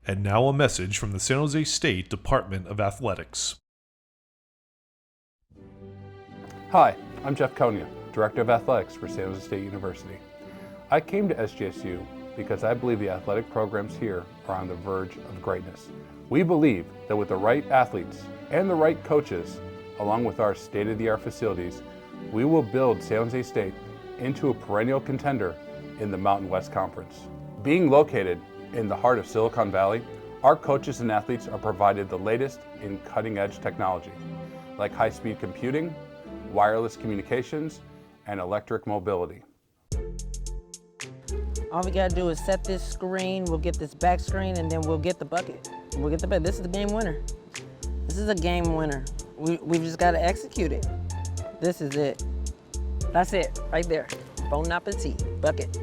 And now a message from the San Jose State Department of Athletics. Hi, I'm Jeff Konya, Director of Athletics for San Jose State University. I came to SJSU because I believe the athletic programs here are on the verge of greatness. We believe that with the right athletes and the right coaches, along with our state-of-the-art facilities, we will build San Jose State into a perennial contender in the Mountain West Conference. Being located in the heart of Silicon Valley, our coaches and athletes are provided the latest in cutting-edge technology, like high-speed computing, wireless communications, and electric mobility. All we gotta do is set this screen, we'll get this back screen, and then we'll get the bucket. We'll get the bucket. This is the game winner. This is a game winner. We've just gotta execute it. This is it. That's it, right there. Bon appetit, bucket.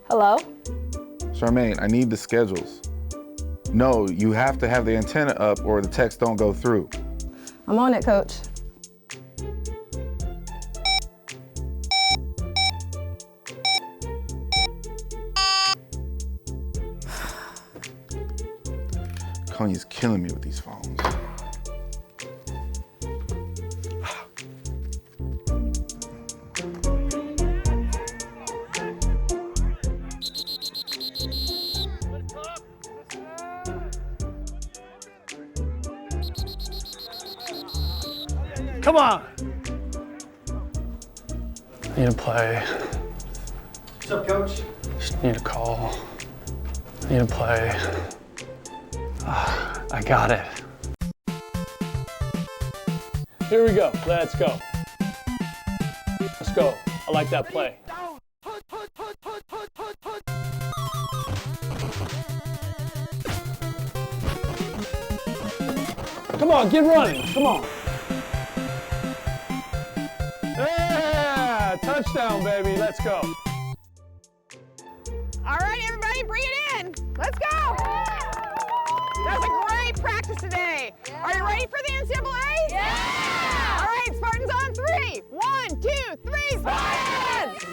Hello? Charmaine, I need the schedules. No, you have to have the antenna up or the text don't go through. I'm on it, Coach. Konya's killing me with these phones. Come on! Need to play. What's up, Coach? Just need a call. Need to play. I got it. Here we go. Let's go. Let's go. I like that play. Come on, get running. Come on. Yeah, touchdown, baby. Let's go. All right, everybody, bring it in. Let's go. That was a great practice today. Are you ready for the NCAA? Yeah! All right, Spartans on three. 1, 2, 3, Spartans!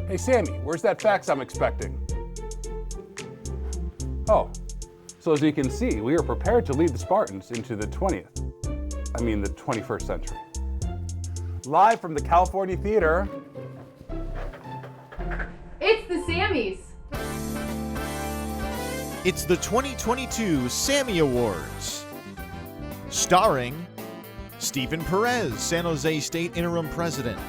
Hey Sammy, where's that fax I'm expecting? Oh, so as you can see, we are prepared to lead the Spartans into the 21st century. Live from the California Theater. It's the Sammys. It's the 2022 Sammy Awards. Starring Stephen Perez, San Jose State Interim President.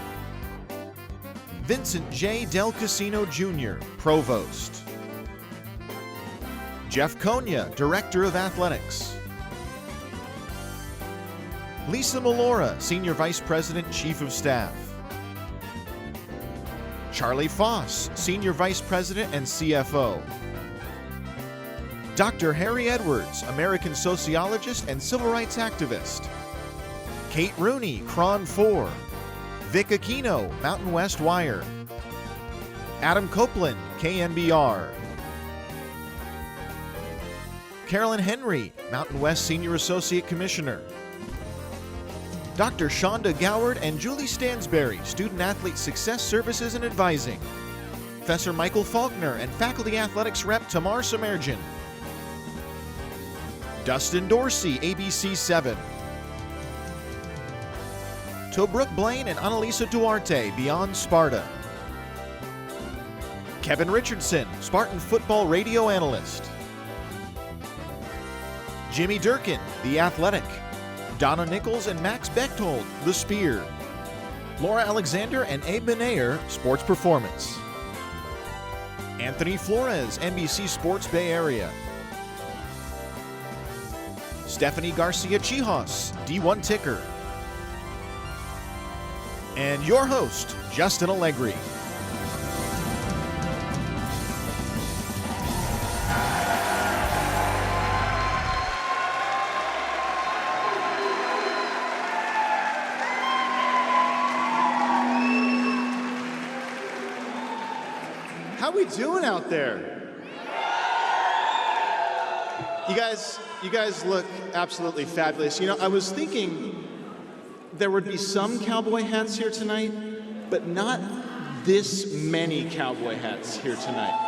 Vincent J. Del Casino Jr., Provost. Jeff Konya, Director of Athletics. Lisa Melora, Senior Vice President, Chief of Staff. Charlie Foss, Senior Vice President and CFO. Dr. Harry Edwards, American sociologist and civil rights activist. Kate Rooney, Cron 4. Vic Aquino, Mountain West Wire. Adam Copeland, KNBR. Carolyn Henry, Mountain West Senior Associate Commissioner. Dr. Shonda Goward and Julie Stansberry, Student Athlete Success Services and Advising. Professor Michael Faulkner and Faculty Athletics Rep Tamar Samerjian. Dustin Dorsey, ABC 7. Tobrooke Blaine and Annalisa Duarte, Beyond Sparta. Kevin Richardson, Spartan Football Radio Analyst. Jimmy Durkin, The Athletic. Donna Nichols and Max Bechtold, The Spear. Laura Alexander and Abe Benayer, Sports Performance. Anthony Flores, NBC Sports Bay Area. Stephanie Garcia Chihos, D1 Ticker. And your host, Justin Allegri. How we doing out there? You guys look absolutely fabulous. You know, I was thinking there would be some cowboy hats here tonight, but not this many cowboy hats here tonight.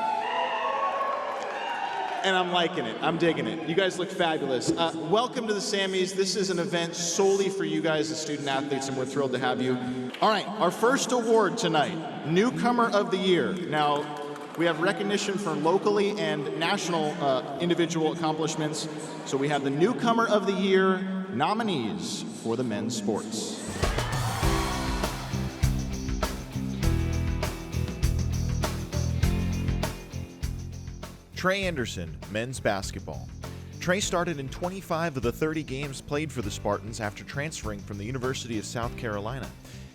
And I'm liking it. I'm digging it. You guys look fabulous. Welcome to the Sammys. This is an event solely for you guys, the student athletes, and we're thrilled to have you. All right, our first award tonight, Newcomer of the Year. Now, we have recognition for locally and national individual accomplishments. So we have the Newcomer of the Year nominees for the men's sports. Trey Anderson, men's basketball. Trey started in 25 of the 30 games played for the Spartans after transferring from the University of South Carolina.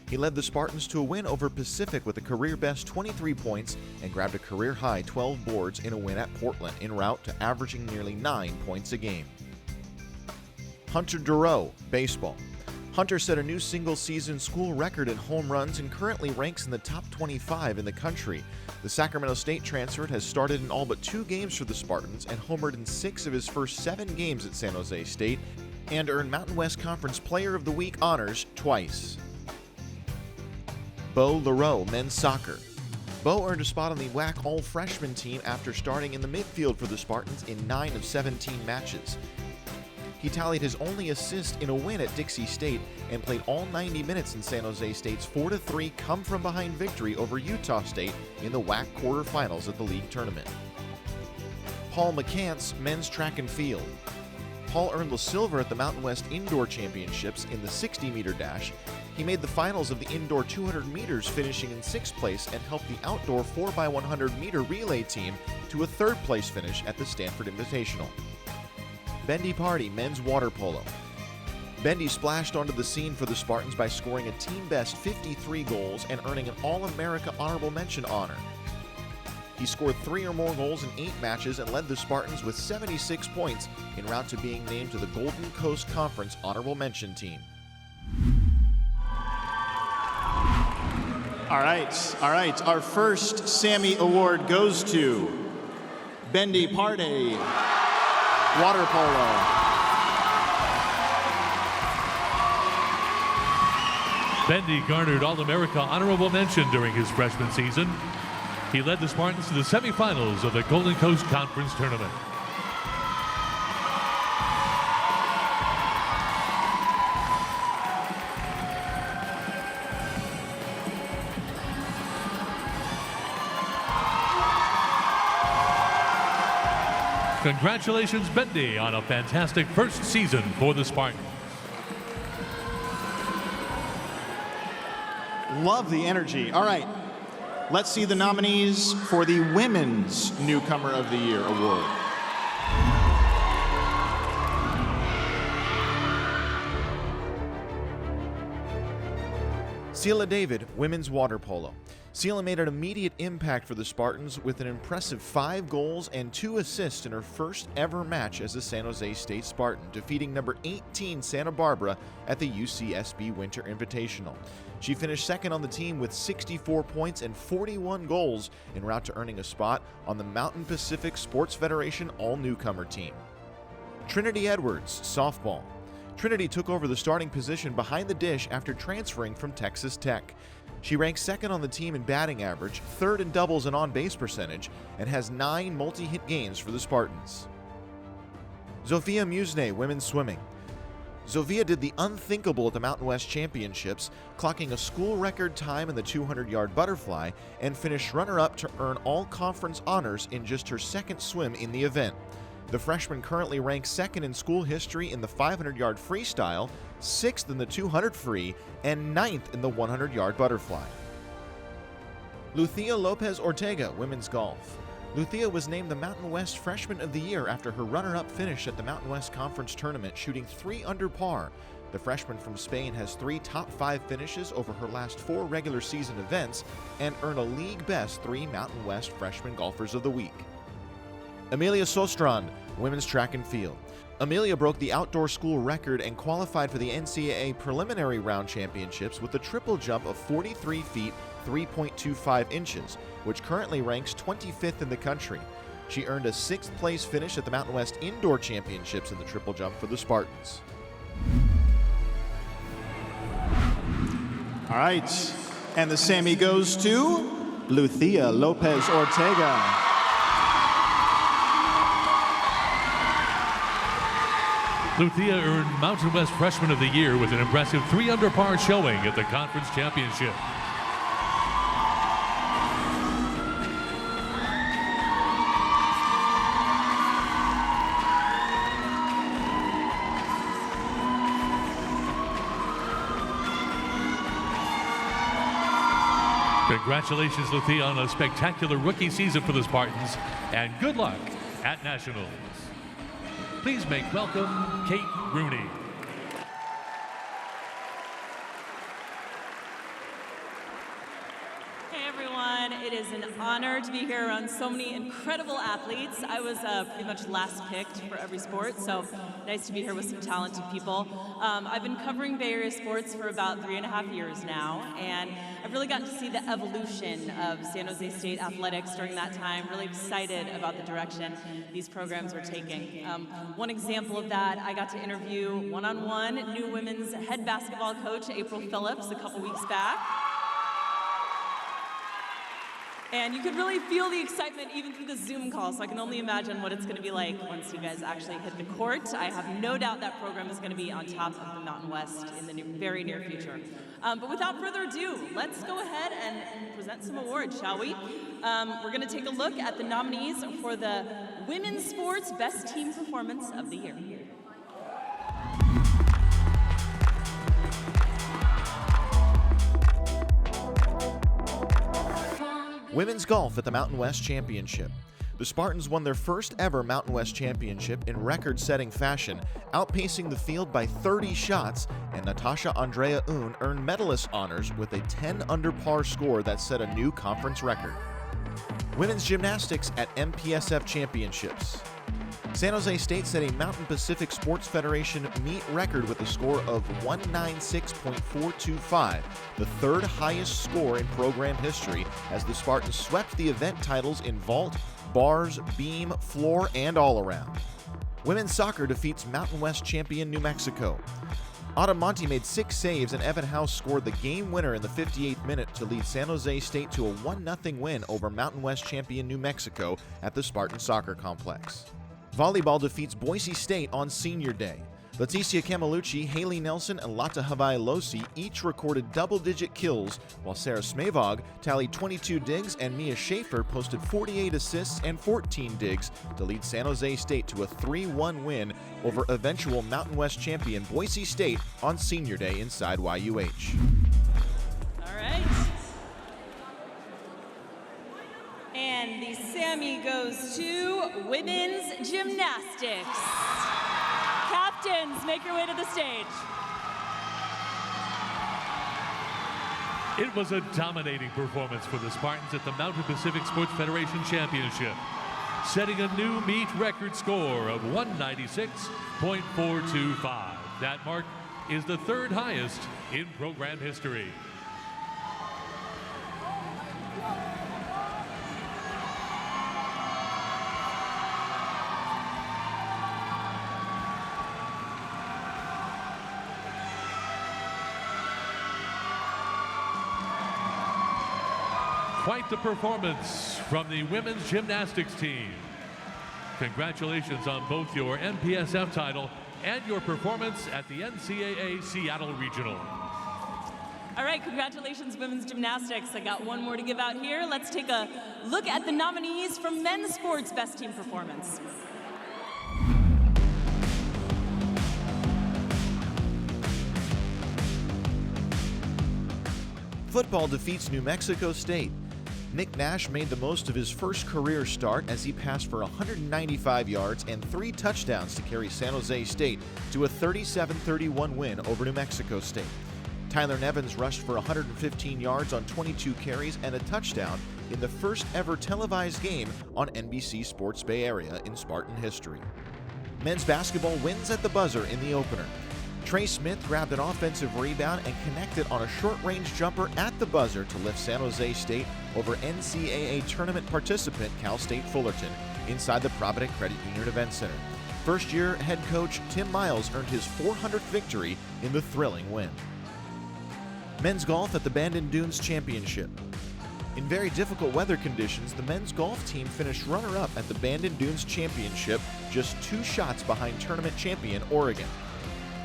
He led the Spartans to a win over Pacific with a career-best 23 points and grabbed a career-high 12 boards in a win at Portland, en route to averaging nearly 9 points a game. Hunter Durow, baseball. Hunter set a new single-season school record in home runs and currently ranks in the top 25 in the country. The Sacramento State transfer has started in all but 2 games for the Spartans and homered in 6 of his first 7 games at San Jose State and earned Mountain West Conference Player of the Week honors twice. Bo Leroux, men's soccer. Bo earned a spot on the WAC All-Freshman team after starting in the midfield for the Spartans in 9 of 17 matches. He tallied his only assist in a win at Dixie State and played all 90 minutes in San Jose State's 4-3 come-from-behind victory over Utah State in the WAC quarterfinals at the league tournament. Paul McCants, men's track and field. Paul earned the silver at the Mountain West Indoor Championships in the 60-meter dash. He made the finals of the indoor 200 meters, finishing in 6th place, and helped the outdoor 4x100-meter relay team to a 3rd place finish at the Stanford Invitational. Bendy Party, men's water polo. Bendy splashed onto the scene for the Spartans by scoring a team-best 53 goals and earning an All-America Honorable Mention honor. He scored 3 or more goals in 8 matches and led the Spartans with 76 points en route to being named to the Golden Coast Conference Honorable Mention team. All right. Our first Sammy Award goes to Bendy Party, water polo. Bendy garnered All-America Honorable Mention during his freshman season. He led the Spartans to the semifinals of the Golden Coast Conference Tournament. Congratulations, Bendy, on a fantastic first season for the Spartans. Love the energy. All right, let's see the nominees for the Women's Newcomer of the Year award. Sela David, women's water polo. Sela made an immediate impact for the Spartans with an impressive 5 goals and 2 assists in her first ever match as a San Jose State Spartan, defeating number 18 Santa Barbara at the UCSB Winter Invitational. She finished second on the team with 64 points and 41 goals en route to earning a spot on the Mountain Pacific Sports Federation All-Newcomer team. Trinity Edwards, softball. Trinity took over the starting position behind the dish after transferring from Texas Tech. She ranks second on the team in batting average, third in doubles and on-base percentage, and has 9 multi-hit games for the Spartans. Zofia Musne, women's swimming. Zofia did the unthinkable at the Mountain West Championships, clocking a school record time in the 200-yard butterfly and finished runner-up to earn all-conference honors in just her second swim in the event. The freshman currently ranks second in school history in the 500-yard freestyle, 6th in the 200 free, and 9th in the 100-yard butterfly. Lucia Lopez Ortega, women's golf. Lucia was named the Mountain West Freshman of the Year after her runner-up finish at the Mountain West Conference Tournament, shooting 3 under par. The freshman from Spain has 3 top 5 finishes over her last 4 regular season events and earned a league-best 3 Mountain West Freshman Golfers of the Week. Amelia Sostrand, women's track and field. Amelia broke the outdoor school record and qualified for the NCAA preliminary round championships with a triple jump of 43 feet 3.25 inches, which currently ranks 25th in the country. She earned a 6th place finish at the Mountain West Indoor Championships in the triple jump for the Spartans. All right, and the Sammy goes to Lucia Lopez Ortega. Lucia earned Mountain West Freshman of the Year with an impressive 3 under par showing at the conference championship. Congratulations, Lucia, on a spectacular rookie season for the Spartans, and good luck at Nationals. Please make welcome Kate Rooney. Hey everyone, it is an honor to be here around so many incredible athletes. I was pretty much last picked for every sport, so nice to be here with some talented people. I've been covering Bay Area sports for about 3.5 years now, and I've really gotten to see the evolution of San Jose State athletics during that time. Really excited about the direction these programs are taking. One example of that, I got to interview one-on-one new women's head basketball coach, April Phillips, a couple weeks back. And you could really feel the excitement even through the Zoom call, so I can only imagine what it's going to be like once you guys actually hit the court. I have no doubt that program is going to be on top of the Mountain West in the very near future. But without further ado, let's go ahead and present some awards, shall we? We're going to take a look at the nominees for the Women's Sports Best Team Performance of the Year. Women's golf at the Mountain West Championship. The Spartans won their first ever Mountain West Championship in record-setting fashion, outpacing the field by 30 shots, and Natasha Andrea Un earned medalist honors with a 10 under par score that set a new conference record. Women's gymnastics at MPSF Championships. San Jose State set a Mountain Pacific Sports Federation meet record with a score of 196.425, the third highest score in program history, as the Spartans swept the event titles in vault, bars, beam, floor, and all around. Women's soccer defeats Mountain West champion New Mexico. Autumn Monty made 6 saves, and Evan House scored the game winner in the 58th minute to lead San Jose State to a 1-0 win over Mountain West champion New Mexico at the Spartan Soccer Complex. Volleyball defeats Boise State on Senior Day. Leticia Camalucci, Haley Nelson, and Lata Havai-Losi each recorded double-digit kills, while Sarah Smavog tallied 22 digs and Mia Schaefer posted 48 assists and 14 digs to lead San Jose State to a 3-1 win over eventual Mountain West champion Boise State on Senior Day inside YUH. All right. And the Sammy goes to Women's Gymnastics. Captains, make your way to the stage. It was a dominating performance for the Spartans at the Mountain Pacific Sports Federation Championship, setting a new meet record score of 196.425. That mark is the third highest in program history. Quite the performance from the women's gymnastics team. Congratulations on both your MPSF title and your performance at the NCAA Seattle Regional. All right, congratulations, women's gymnastics. I got one more to give out here. Let's take a look at the nominees for men's sports best team performance. Football defeats New Mexico State. Nick Nash made the most of his first career start as he passed for 195 yards and 3 touchdowns to carry San Jose State to a 37-31 win over New Mexico State. Tyler Nevins rushed for 115 yards on 22 carries and a touchdown in the first ever televised game on NBC Sports Bay Area in Spartan history. Men's basketball wins at the buzzer in the opener. Trey Smith grabbed an offensive rebound and connected on a short-range jumper at the buzzer to lift San Jose State over NCAA tournament participant Cal State Fullerton inside the Provident Credit Union Event Center. First-year head coach Tim Miles earned his 400th victory in the thrilling win. Men's golf at the Bandon Dunes Championship. In very difficult weather conditions, the men's golf team finished runner-up at the Bandon Dunes Championship, just 2 shots behind tournament champion Oregon.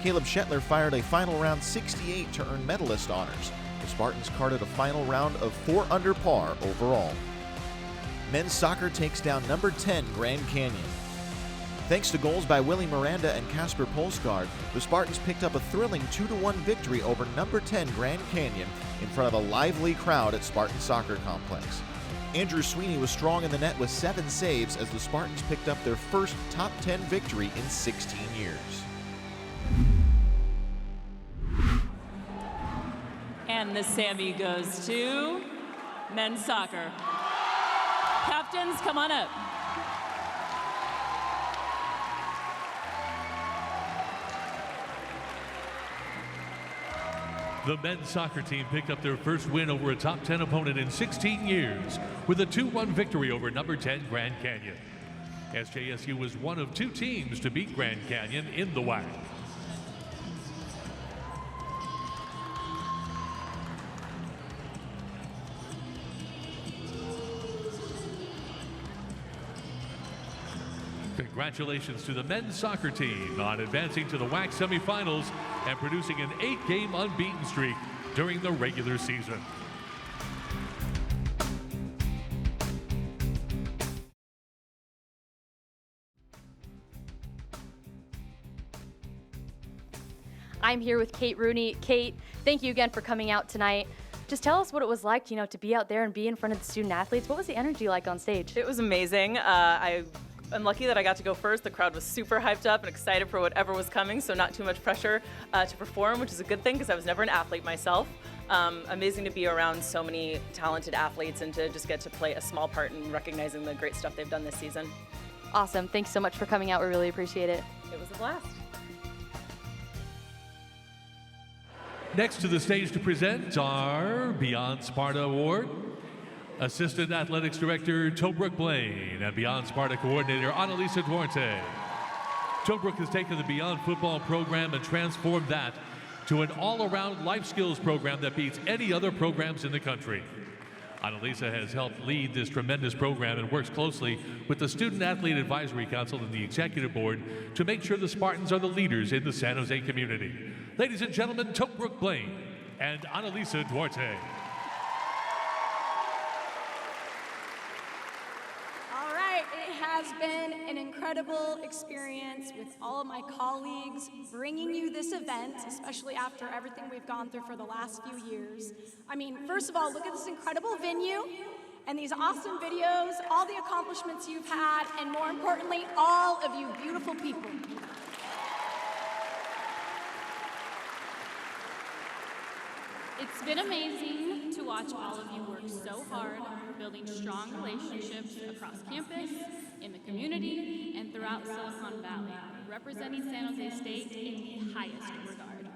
Caleb Shetler fired a final round 68 to earn medalist honors. The Spartans carded a final round of 4 under par overall. Men's soccer takes down number 10 Grand Canyon. Thanks to goals by Willie Miranda and Casper Polsgaard, the Spartans picked up a thrilling 2-1 victory over number 10 Grand Canyon in front of a lively crowd at Spartan Soccer Complex. Andrew Sweeney was strong in the net with 7 saves as the Spartans picked up their first top 10 victory in 16 years. And the Sammy goes to men's soccer. Captains, come on up. The men's soccer team picked up their first win over a top 10 opponent in 16 years with a 2-1 victory over number 10 Grand Canyon. SJSU was one of 2 teams to beat Grand Canyon in the WAC. Congratulations to the men's soccer team on advancing to the WAC semifinals and producing an 8-game unbeaten streak during the regular season. I'm here with Kate Rooney. Kate, thank you again for coming out tonight. Just tell us what it was like, to be out there and be in front of the student athletes. What was the energy like on stage? It was amazing. I'm lucky that I got to go first. The crowd was super hyped up and excited for whatever was coming, so not too much pressure to perform, which is a good thing because I was never an athlete myself. Amazing to be around so many talented athletes and to just get to play a small part in recognizing the great stuff they've done this season. Awesome. Thanks so much for coming out. We really appreciate it. It was a blast. Next to the stage to present our Beyond Sparta Award, Assistant Athletics Director Tobrook Blaine and Beyond Sparta Coordinator Annalisa Duarte. Tobrook has taken the Beyond Football program and transformed that to an all-around life skills program that beats any other programs in the country. Annalisa has helped lead this tremendous program and works closely with the Student Athlete Advisory Council and the Executive Board to make sure the Spartans are the leaders in the San Jose community. Ladies and gentlemen, Tobrook Blaine and Annalisa Duarte. It has been an incredible experience with all of my colleagues bringing you this event, especially after everything we've gone through for the last few years. I mean, first of all, look at this incredible venue and these awesome videos, all the accomplishments you've had, and more importantly, all of you beautiful people. It's been amazing to watch all of you work so hard, building strong relationships across campus, in the community, and throughout Silicon Valley, representing San Jose State in the highest regard.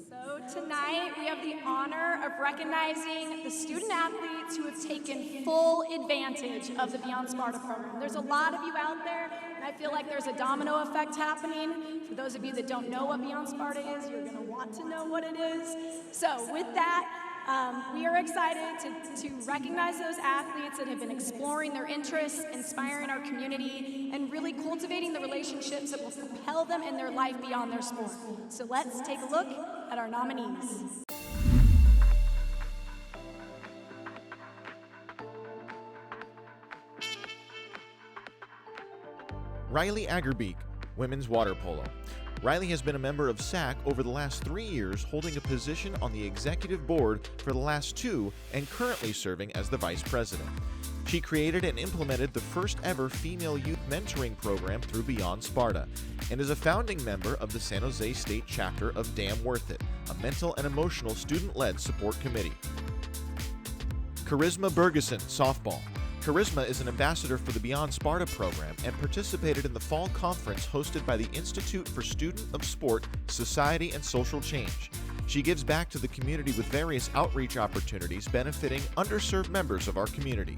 So tonight we have the honor of recognizing the student athletes who have taken full advantage of the Beyond Sparta program. There's a lot of you out there, and I feel like there's a domino effect happening. For those of you that don't know what Beyond Sparta is, you're going to want to know what it is. So with that, we are excited to recognize those athletes that have been exploring their interests, inspiring our community, and really cultivating the relationships that will propel them in their life beyond their sport. So let's take a look at our nominees. Riley Agerbeek, women's water polo. Riley has been a member of SAC over the last 3 years, holding a position on the executive board for the last 2 and currently serving as the vice president. She created and implemented the first ever female youth mentoring program through Beyond Sparta and is a founding member of the San Jose State chapter of Damn Worth It, a mental and emotional student-led support committee. Charisma Bergeson, softball. Charisma is an ambassador for the Beyond Sparta program and participated in the fall conference hosted by the Institute for Student of Sport, Society, and Social Change. She gives back to the community with various outreach opportunities benefiting underserved members of our community.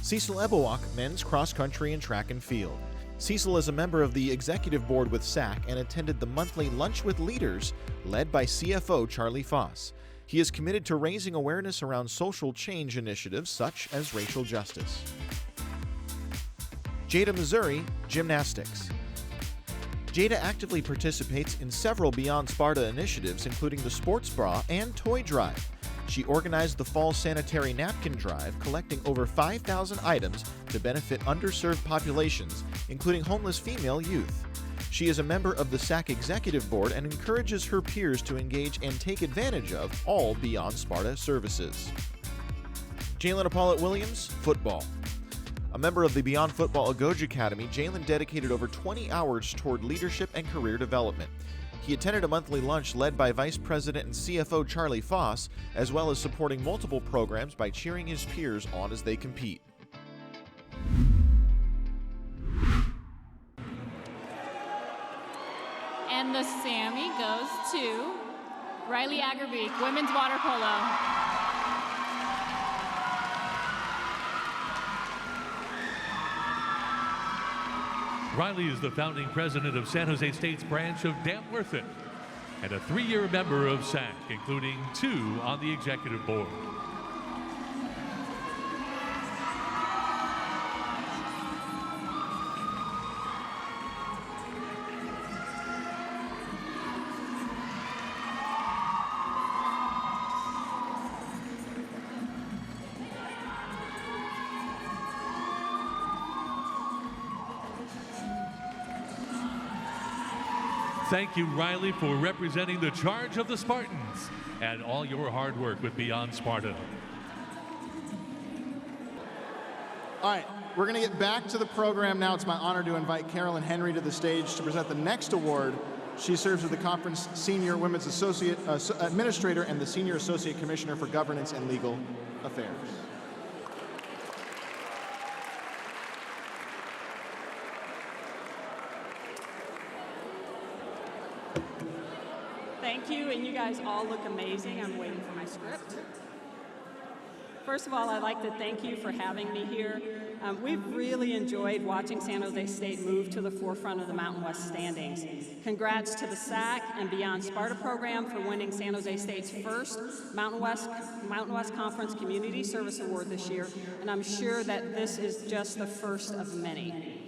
Cecil Ebowak, men's cross country and track and field. Cecil is a member of the executive board with SAC and attended the monthly Lunch with Leaders led by CFO Charlie Foss. He is committed to raising awareness around social change initiatives such as racial justice. Jada Missouri, gymnastics. Jada actively participates in several Beyond Sparta initiatives, including the Sports Bra and Toy Drive. She organized the Fall Sanitary Napkin Drive, collecting over 5,000 items to benefit underserved populations, including homeless female youth. She is a member of the SAC Executive Board and encourages her peers to engage and take advantage of all Beyond Sparta services. Jalen Apollo-Williams, football. A member of the Beyond Football Agoge Academy, Jalen dedicated over 20 hours toward leadership and career development. He attended a monthly lunch led by Vice President and CFO Charlie Foss, as well as supporting multiple programs by cheering his peers on as they compete. And the Sammy goes to Riley Agerbeek, women's water polo. Riley is the founding president of San Jose State's branch of Damn Worth It and a 3-year member of SAC, including 2 on the executive board. Thank you, Riley, for representing the charge of the Spartans and all your hard work with Beyond Sparta. All right, we're going to get back to the program now. It's my honor to invite Carolyn Henry to the stage to present the next award. She serves as the conference Senior Women's Associate Administrator and the Senior Associate Commissioner for Governance and Legal Affairs. Thank you, and you guys all look amazing. I'm waiting for my script. First of all, I'd like to thank you for having me here. We've really enjoyed watching San Jose State move to the forefront of the Mountain West standings. Congrats to the SAC and Beyond Sparta program for winning San Jose State's first Mountain West Conference Community Service Award this year, and I'm sure that this is just the first of many.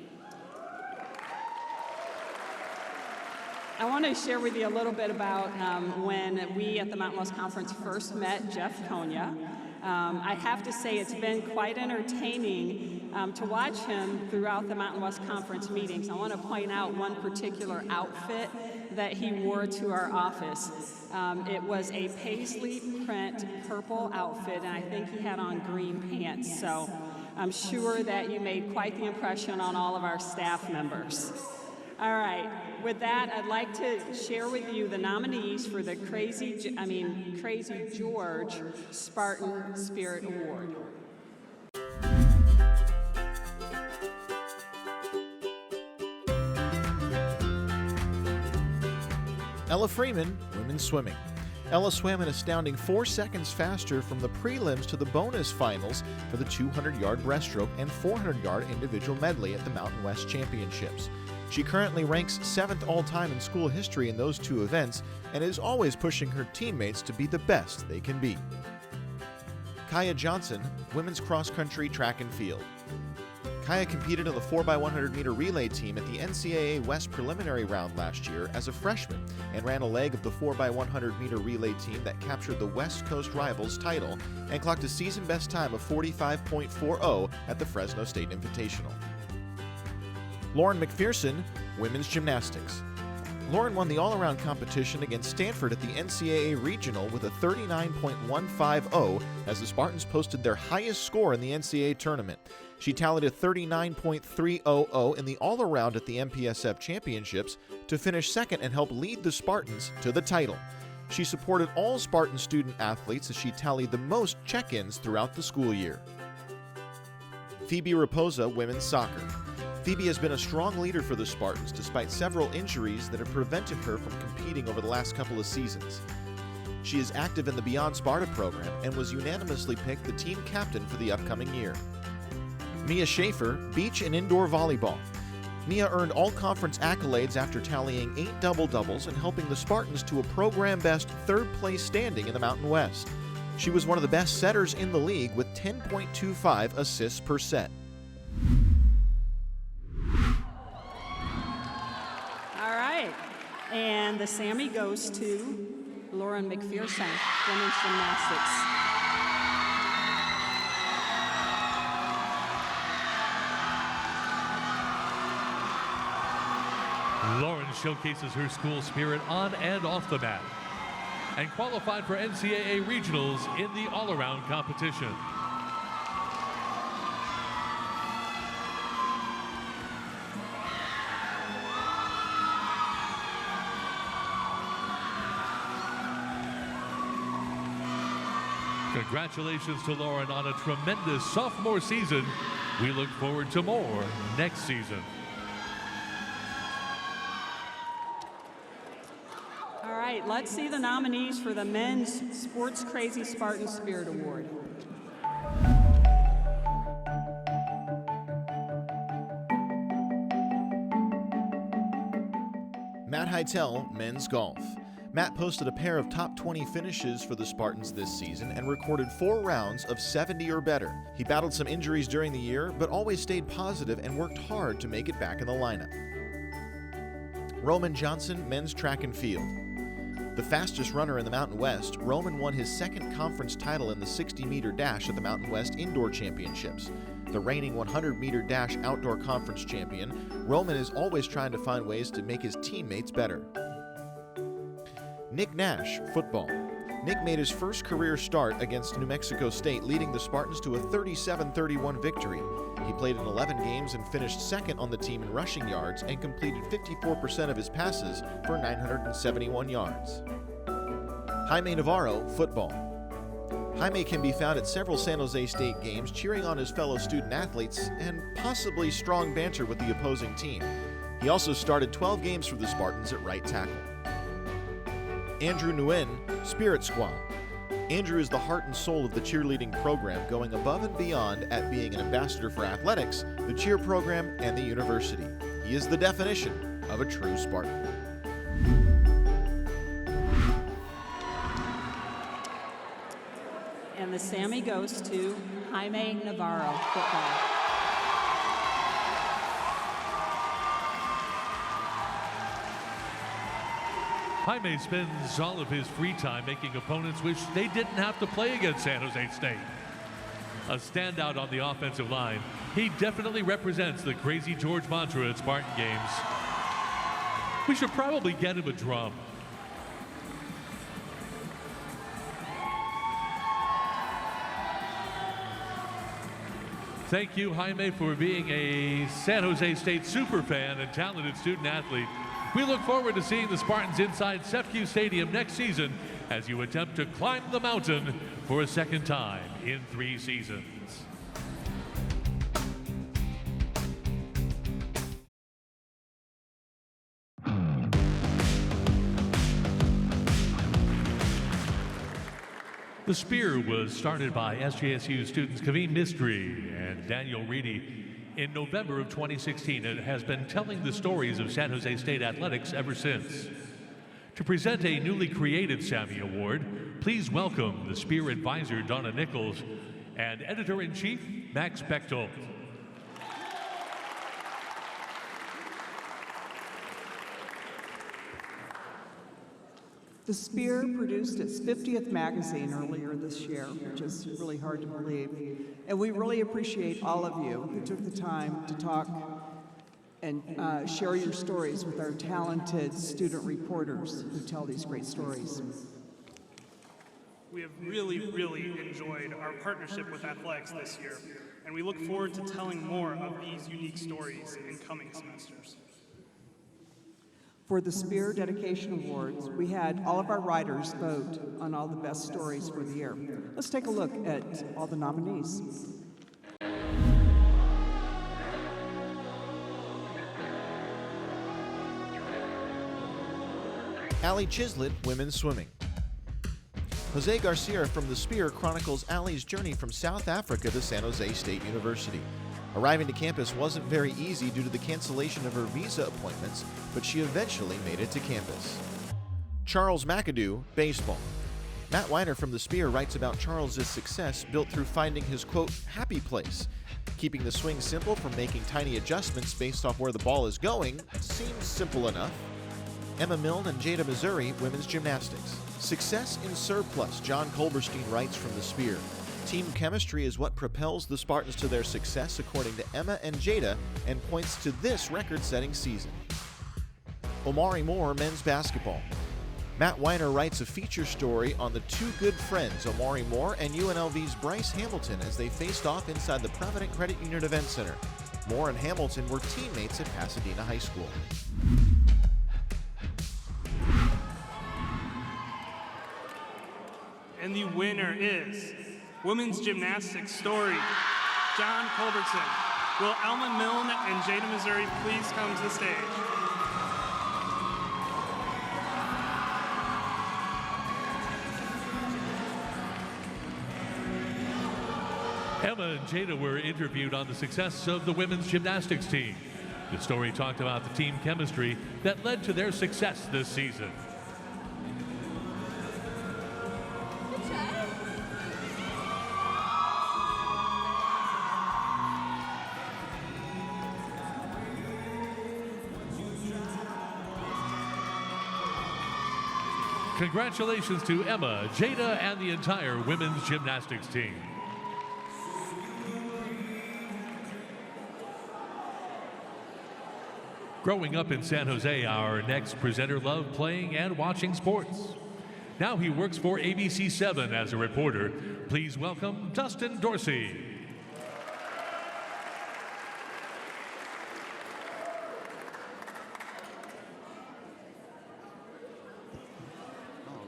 I want to share with you a little bit about when we at the Mountain West Conference first met Jeff Konya. I have to say it's been quite entertaining to watch him throughout the Mountain West Conference meetings. I want to point out one particular outfit that he wore to our office. It was a paisley print purple outfit, and I think he had on green pants. So I'm sure that you made quite the impression on all of our staff members. All right, with that, I'd like to share with you the nominees for the Crazy George Spartan Spirit Award. Ella Freeman, women's swimming. Ella swam an astounding 4 seconds faster from the prelims to the bonus finals for the 200-yard breaststroke and 400-yard individual medley at the Mountain West Championships. She currently ranks 7th all-time in school history in those 2 events and is always pushing her teammates to be the best they can be. Kaya Johnson, women's cross-country track and field. Kaya competed on the 4x100-meter relay team at the NCAA West preliminary round last year as a freshman and ran a leg of the 4x100-meter relay team that captured the West Coast Rivals title and clocked a season-best time of 45.40 at the Fresno State Invitational. Lauren McPherson, women's gymnastics. Lauren won the all-around competition against Stanford at the NCAA Regional with a 39.150 as the Spartans posted their highest score in the NCAA tournament. She tallied a 39.300 in the all-around at the MPSF Championships to finish second and help lead the Spartans to the title. She supported all Spartan student athletes as she tallied the most check-ins throughout the school year. Phoebe Raposa, women's soccer. Phoebe has been a strong leader for the Spartans despite several injuries that have prevented her from competing over the last couple of seasons. She is active in the Beyond Sparta program and was unanimously picked the team captain for the upcoming year. Mia Schaefer, beach and indoor volleyball. Mia earned all-conference accolades after tallying 8 double-doubles and helping the Spartans to a program-best third-place standing in the Mountain West. She was one of the best setters in the league with 10.25 assists per set. All right, and the Sammy goes to Lauren McPherson, women's gymnastics. Lauren showcases her school spirit on and off the mat and qualified for NCAA regionals in the all-around competition. Congratulations to Lauren on a tremendous sophomore season. We look forward to more next season. All right, let's see the nominees for the Men's Sports Crazy Spartan Spirit Award. Matt Heitel, men's golf. Matt posted a pair of top 20 finishes for the Spartans this season and recorded 4 rounds of 70 or better. He battled some injuries during the year, but always stayed positive and worked hard to make it back in the lineup. Roman Johnson, men's track and field. The fastest runner in the Mountain West, Roman won his second conference title in the 60-meter dash at the Mountain West Indoor Championships. The reigning 100-meter dash outdoor conference champion, Roman is always trying to find ways to make his teammates better. Nick Nash, football. Nick made his first career start against New Mexico State, leading the Spartans to a 37-31 victory. He played in 11 games and finished second on the team in rushing yards and completed 54% of his passes for 971 yards. Jaime Navarro, football. Jaime can be found at several San Jose State games cheering on his fellow student athletes and possibly strong banter with the opposing team. He also started 12 games for the Spartans at right tackle. Andrew Nguyen, Spirit Squad. Andrew is the heart and soul of the cheerleading program, going above and beyond at being an ambassador for athletics, the cheer program, and the university. He is the definition of a true Spartan. And the Sammy goes to Jaime Navarro, football. Jaime spends all of his free time making opponents wish they didn't have to play against San Jose State. A standout on the offensive line, he definitely represents the Crazy George mantra at Spartan games. We should probably get him a drum. Thank you, Jaime, for being a San Jose State superfan and talented student athlete. We look forward to seeing the Spartans inside CEFCU Stadium next season as you attempt to climb the mountain for a second time in 3 seasons. The Spear was started by SJSU students Kaveen Mistry and Daniel Reedy in November of 2016 and has been telling the stories of San Jose State athletics ever since. To present a newly created Sammy Award, please welcome the Spear advisor Donna Nichols and editor-in-chief Max Bechtold. The Spear produced its 50th magazine earlier this year, which is really hard to believe. And we really appreciate all of you who took the time to talk and share your stories with our talented student reporters who tell these great stories. We have really enjoyed our partnership with athletics this year, and we look forward to telling more of these unique stories in coming semesters. For the Spear Dedication Awards, we had all of our writers vote on all the best stories for the year. Let's take a look at all the nominees. Allie Chislett, women's swimming. Jose Garcia from the Spear chronicles Allie's journey from South Africa to San Jose State University. Arriving to campus wasn't very easy due to the cancellation of her visa appointments, but she eventually made it to campus. Charles McAdoo, baseball. Matt Weiner from the Spear writes about Charles's success built through finding his, quote, happy place. Keeping the swing simple from making tiny adjustments based off where the ball is going seems simple enough. Emma Milne and Jada Missouri, women's gymnastics. Success in surplus, John Culberstein writes from the Spear. Team chemistry is what propels the Spartans to their success, according to Emma and Jada, and points to this record-setting season. Omari Moore, men's basketball. Matt Weiner writes a feature story on the two good friends, Omari Moore and UNLV's Bryce Hamilton, as they faced off inside the Provident Credit Union Event Center. Moore and Hamilton were teammates at Pasadena High School. And the winner is women's gymnastics story, John Culbertson. Will Alma Milne and Jada Missouri please come to the stage? Emma and Jada were interviewed on the success of the women's gymnastics team. The story talked about the team chemistry that led to their success this season. Congratulations to Emma, Jada, and the entire women's gymnastics team. Growing up in San Jose, our next presenter loved playing and watching sports. Now he works for ABC7 as a reporter. Please welcome Dustin Dorsey.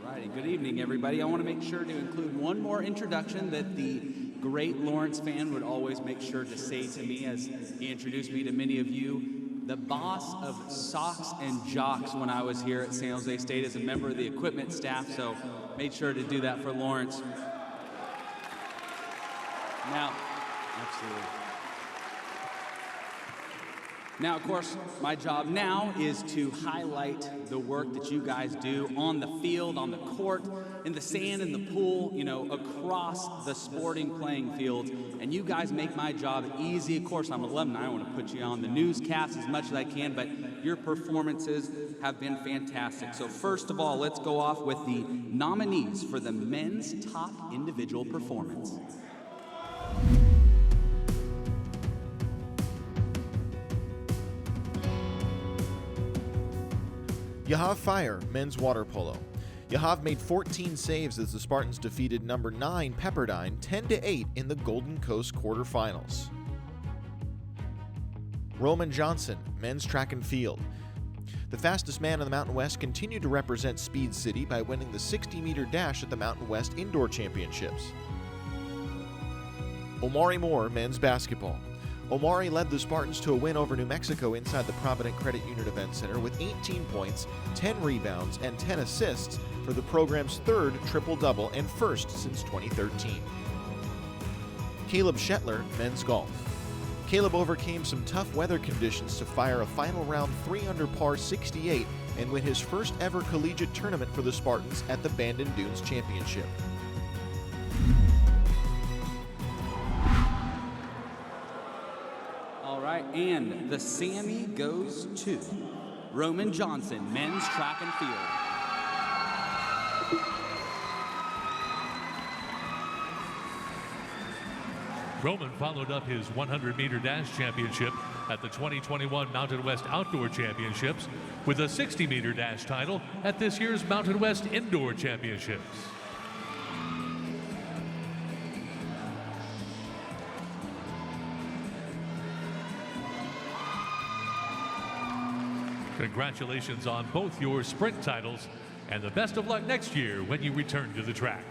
Alrighty, good evening, everybody. I want to make sure to include one more introduction that the great Lawrence fan would always make sure to say to me as he introduced me to many of you. The boss of socks and jocks when I was here at San Jose State as a member of the equipment staff, so made sure to do that for Lawrence. Now, absolutely. Now, of course, my job now is to highlight the work that you guys do on the field, on the court, in the sand, in the pool, you know, across the sporting playing field. And you guys make my job easy. Of course, I'm an alumni. I want to put you on the newscast as much as I can, but your performances have been fantastic. So first of all, let's go off with the nominees for the men's top individual performance. Yahav Fire, men's water polo. Yahav made 14 saves as the Spartans defeated number 9 Pepperdine 10-8 in the Golden Coast quarterfinals. Roman Johnson, men's track and field. The fastest man in the Mountain West continued to represent Speed City by winning the 60-meter dash at the Mountain West Indoor Championships. Omari Moore, men's basketball. Omari led the Spartans to a win over New Mexico inside the Provident Credit Union Event Center with 18 points, 10 rebounds, and 10 assists for the program's third triple-double and first since 2013. Caleb Shetler, men's golf. Caleb overcame some tough weather conditions to fire a final round 3 under par 68 and win his first ever collegiate tournament for the Spartans at the Bandon Dunes Championship. All right, and the Sammy goes to Roman Johnson, men's track and field. Roman followed up his 100-meter dash championship at the 2021 Mountain West Outdoor Championships with a 60-meter dash title at this year's Mountain West Indoor Championships. Congratulations on both your sprint titles, and the best of luck next year when you return to the track.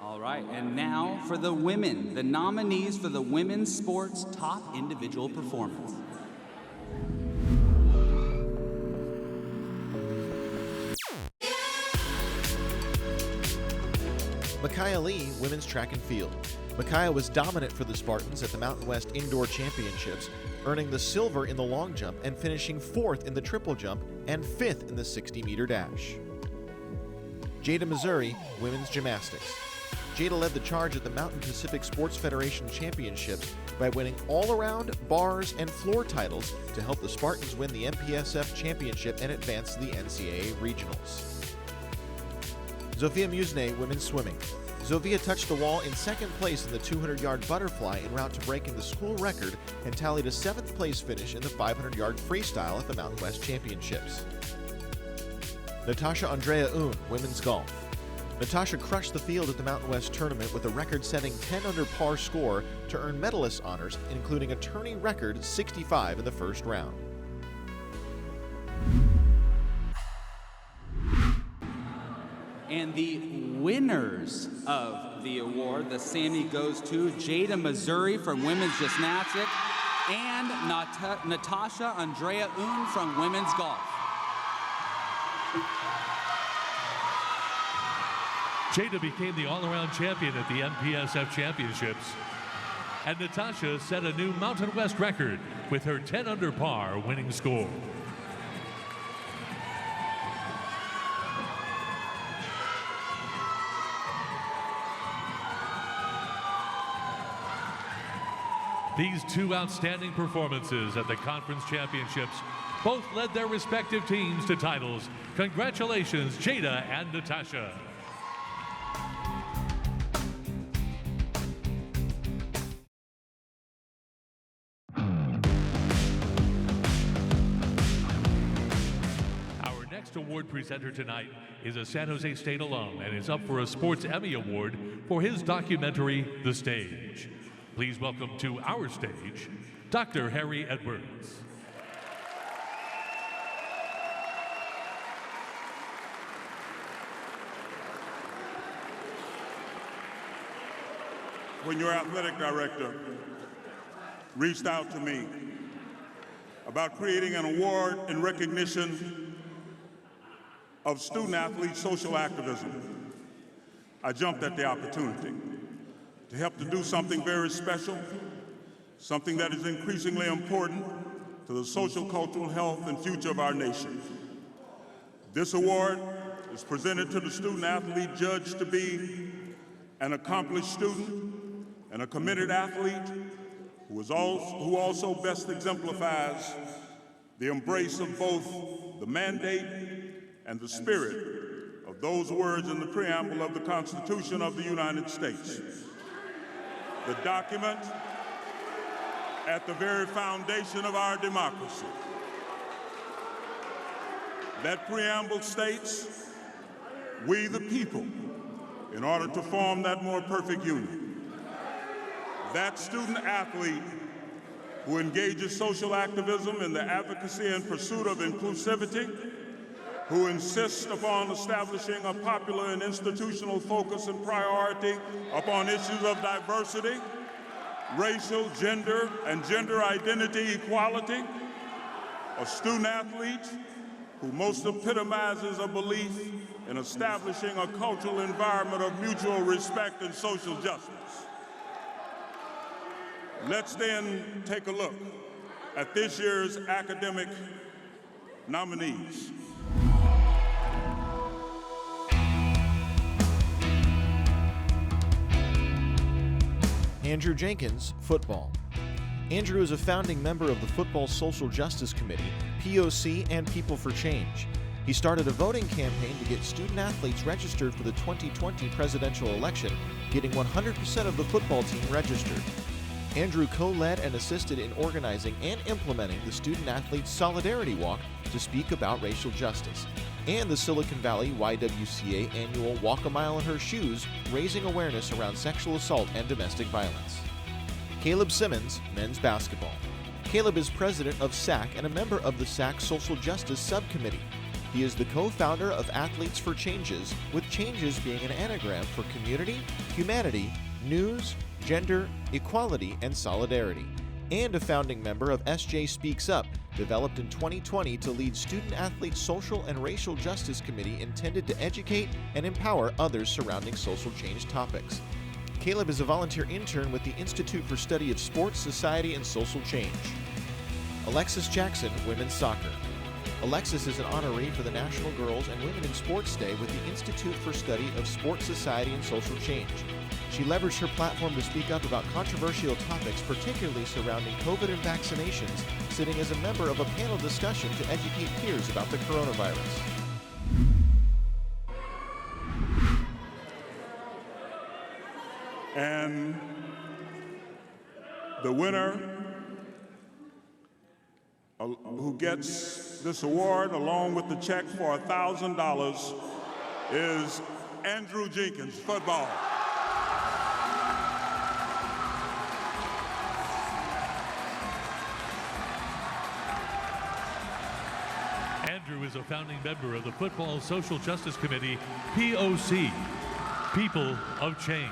All right, and now for the women, the nominees for the women's sports top individual performance. Micaiah Lee, women's track and field. Micaiah was dominant for the Spartans at the Mountain West Indoor Championships, earning the silver in the long jump and finishing 4th in the triple jump and 5th in the 60-meter dash. Jada Missouri, women's gymnastics. Jada led the charge at the Mountain Pacific Sports Federation Championships by winning all-around, bars, and floor titles to help the Spartans win the MPSF Championship and advance to the NCAA Regionals. Zofia Musne, women's swimming. Zofia touched the wall in 2nd place in the 200-yard butterfly en route to breaking the school record and tallied a 7th place finish in the 500-yard freestyle at the Mountain West Championships. Natasha Andrea Un, women's golf. Natasha crushed the field at the Mountain West tournament with a record-setting 10-under par score to earn medalist honors, including a tourney record 65 in the first round. And the winners of the award, the Sammy goes to Jada Missouri from women's gymnastics and Natasha Andrea Un from women's golf. Jada became the all-around champion at the MPSF Championships, and Natasha set a new Mountain West record with her 10-under par winning score. These two outstanding performances at the conference championships both led their respective teams to titles. Congratulations, Jada and Natasha. Our next award presenter tonight is a San Jose State alum and is up for a Sports Emmy Award for his documentary, The Stage. Please welcome to our stage, Dr. Harry Edwards. When your athletic director reached out to me about creating an award in recognition of student-athlete social activism, I jumped at the opportunity to help to do something very special, something that is increasingly important to the social, cultural health, and future of our nation. This award is presented to the student-athlete judged to be an accomplished student and a committed athlete who also best exemplifies the embrace of both the mandate and the spirit of those words in the preamble of the Constitution of the United States. The document at the very foundation of our democracy. That preamble states, "We the people, in order to form that more perfect union." That student athlete who engages social activism in the advocacy and pursuit of inclusivity, who insists upon establishing a popular and institutional focus and priority upon issues of diversity, racial, gender, and gender identity equality, a student athlete who most epitomizes a belief in establishing a cultural environment of mutual respect and social justice. Let's then take a look at this year's academic nominees. Andrew Jenkins, football. Andrew is a founding member of the Football Social Justice Committee, POC, and People for Change. He started a voting campaign to get student athletes registered for the 2020 presidential election, getting 100% of the football team registered. Andrew co-led and assisted in organizing and implementing the Student Athletes Solidarity Walk to speak about racial justice, and the Silicon Valley YWCA annual Walk a Mile in Her Shoes, raising awareness around sexual assault and domestic violence. Caleb Simmons, men's basketball. Caleb is president of SAC and a member of the SAC Social Justice Subcommittee. He is the co-founder of Athletes for Changes, with changes being an anagram for community, humanity, news, gender, equality, and solidarity, and a founding member of SJ Speaks Up, Developed in 2020 to lead Student Athletes Social and Racial Justice Committee intended to educate and empower others surrounding social change topics. Caleb is a volunteer intern with the Institute for Study of Sports, Society, and Social Change. Alexis Jackson, Women's Soccer. Alexis is an honoree for the National Girls and Women in Sports Day with the Institute for Study of Sports, Society, and Social Change. She leveraged her platform to speak up about controversial topics, particularly surrounding COVID and vaccinations, sitting as a member of a panel discussion to educate peers about the coronavirus. And the winner who gets this award along with the check for $1,000 is Andrew Jenkins, football. Andrew is a founding member of the Football Social Justice Committee, POC, People of Change.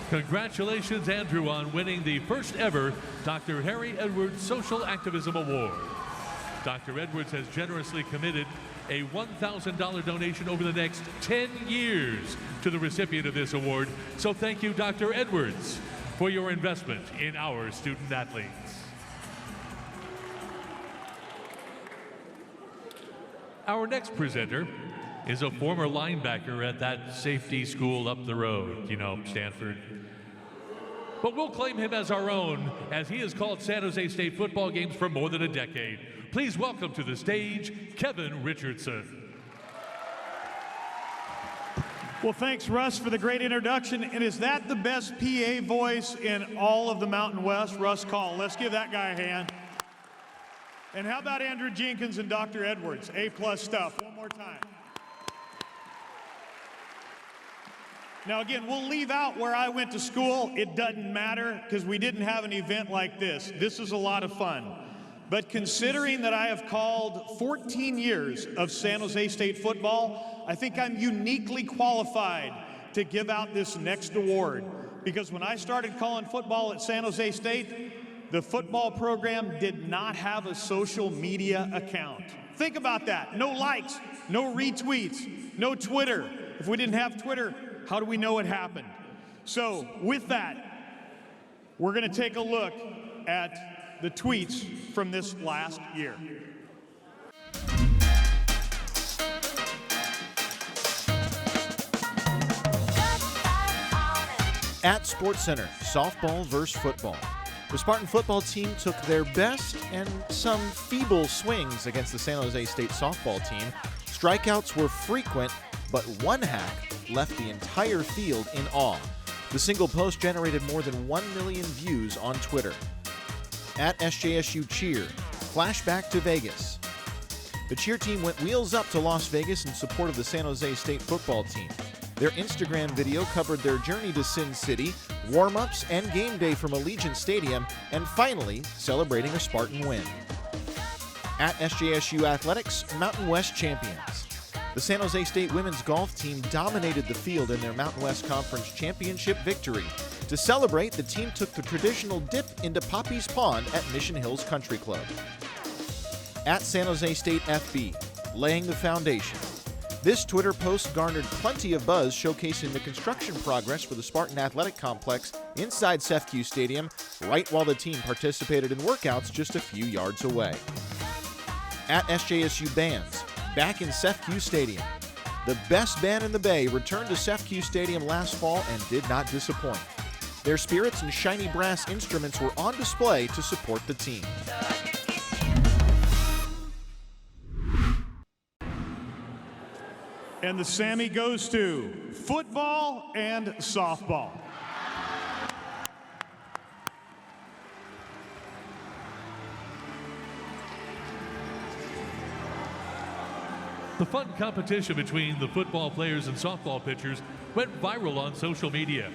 Congratulations, Andrew, on winning the first ever Dr. Harry Edwards Social Activism Award. Dr. Edwards has generously committed a $1,000 donation over the next 10 years to the recipient of this award. So thank you, Dr. Edwards, for your investment in our student athletes. Our next presenter is a former linebacker at that safety school up the road, Stanford. But we'll claim him as our own, as he has called San Jose State football games for more than a decade. Please welcome to the stage, Kevin Richardson. Well, thanks, Russ, for the great introduction. And is that the best PA voice in all of the Mountain West? Russ Call. Let's give that guy a hand. And how about Andrew Jenkins and Dr. Edwards? A+ stuff. One more time. Now again, we'll leave out where I went to school. It doesn't matter because we didn't have an event like this. This is a lot of fun. But considering that I have called 14 years of San Jose State football, I think I'm uniquely qualified to give out this next award. Because when I started calling football at San Jose State, the football program did not have a social media account. Think about that. No likes, no retweets, no Twitter. If we didn't have Twitter, how do we know it happened? So with that, we're going to take a look at the tweets from this last year. At SportsCenter, softball versus football. The Spartan football team took their best and some feeble swings against the San Jose State softball team. Strikeouts were frequent, but one hack left the entire field in awe. The single post generated more than 1 million views on Twitter. At SJSU Cheer, flashback to Vegas. The cheer team went wheels up to Las Vegas in support of the San Jose State football team. Their Instagram video covered their journey to Sin City, warm-ups, and game day from Allegiant Stadium, and finally, celebrating a Spartan win. At SJSU Athletics, Mountain West champions. The San Jose State women's golf team dominated the field in their Mountain West Conference championship victory. To celebrate, the team took the traditional dip into Poppy's Pond at Mission Hills Country Club. At San Jose State FB, laying the foundation. This Twitter post garnered plenty of buzz, showcasing the construction progress for the Spartan Athletic Complex inside CEFCU Stadium, right while the team participated in workouts just a few yards away. At SJSU Bands, back in CEFCU Stadium. The best band in the Bay returned to CEFCU Stadium last fall and did not disappoint. Their spirits and shiny brass instruments were on display to support the team. And the Sammy goes to football and softball. The fun competition between the football players and softball pitchers went viral on social media,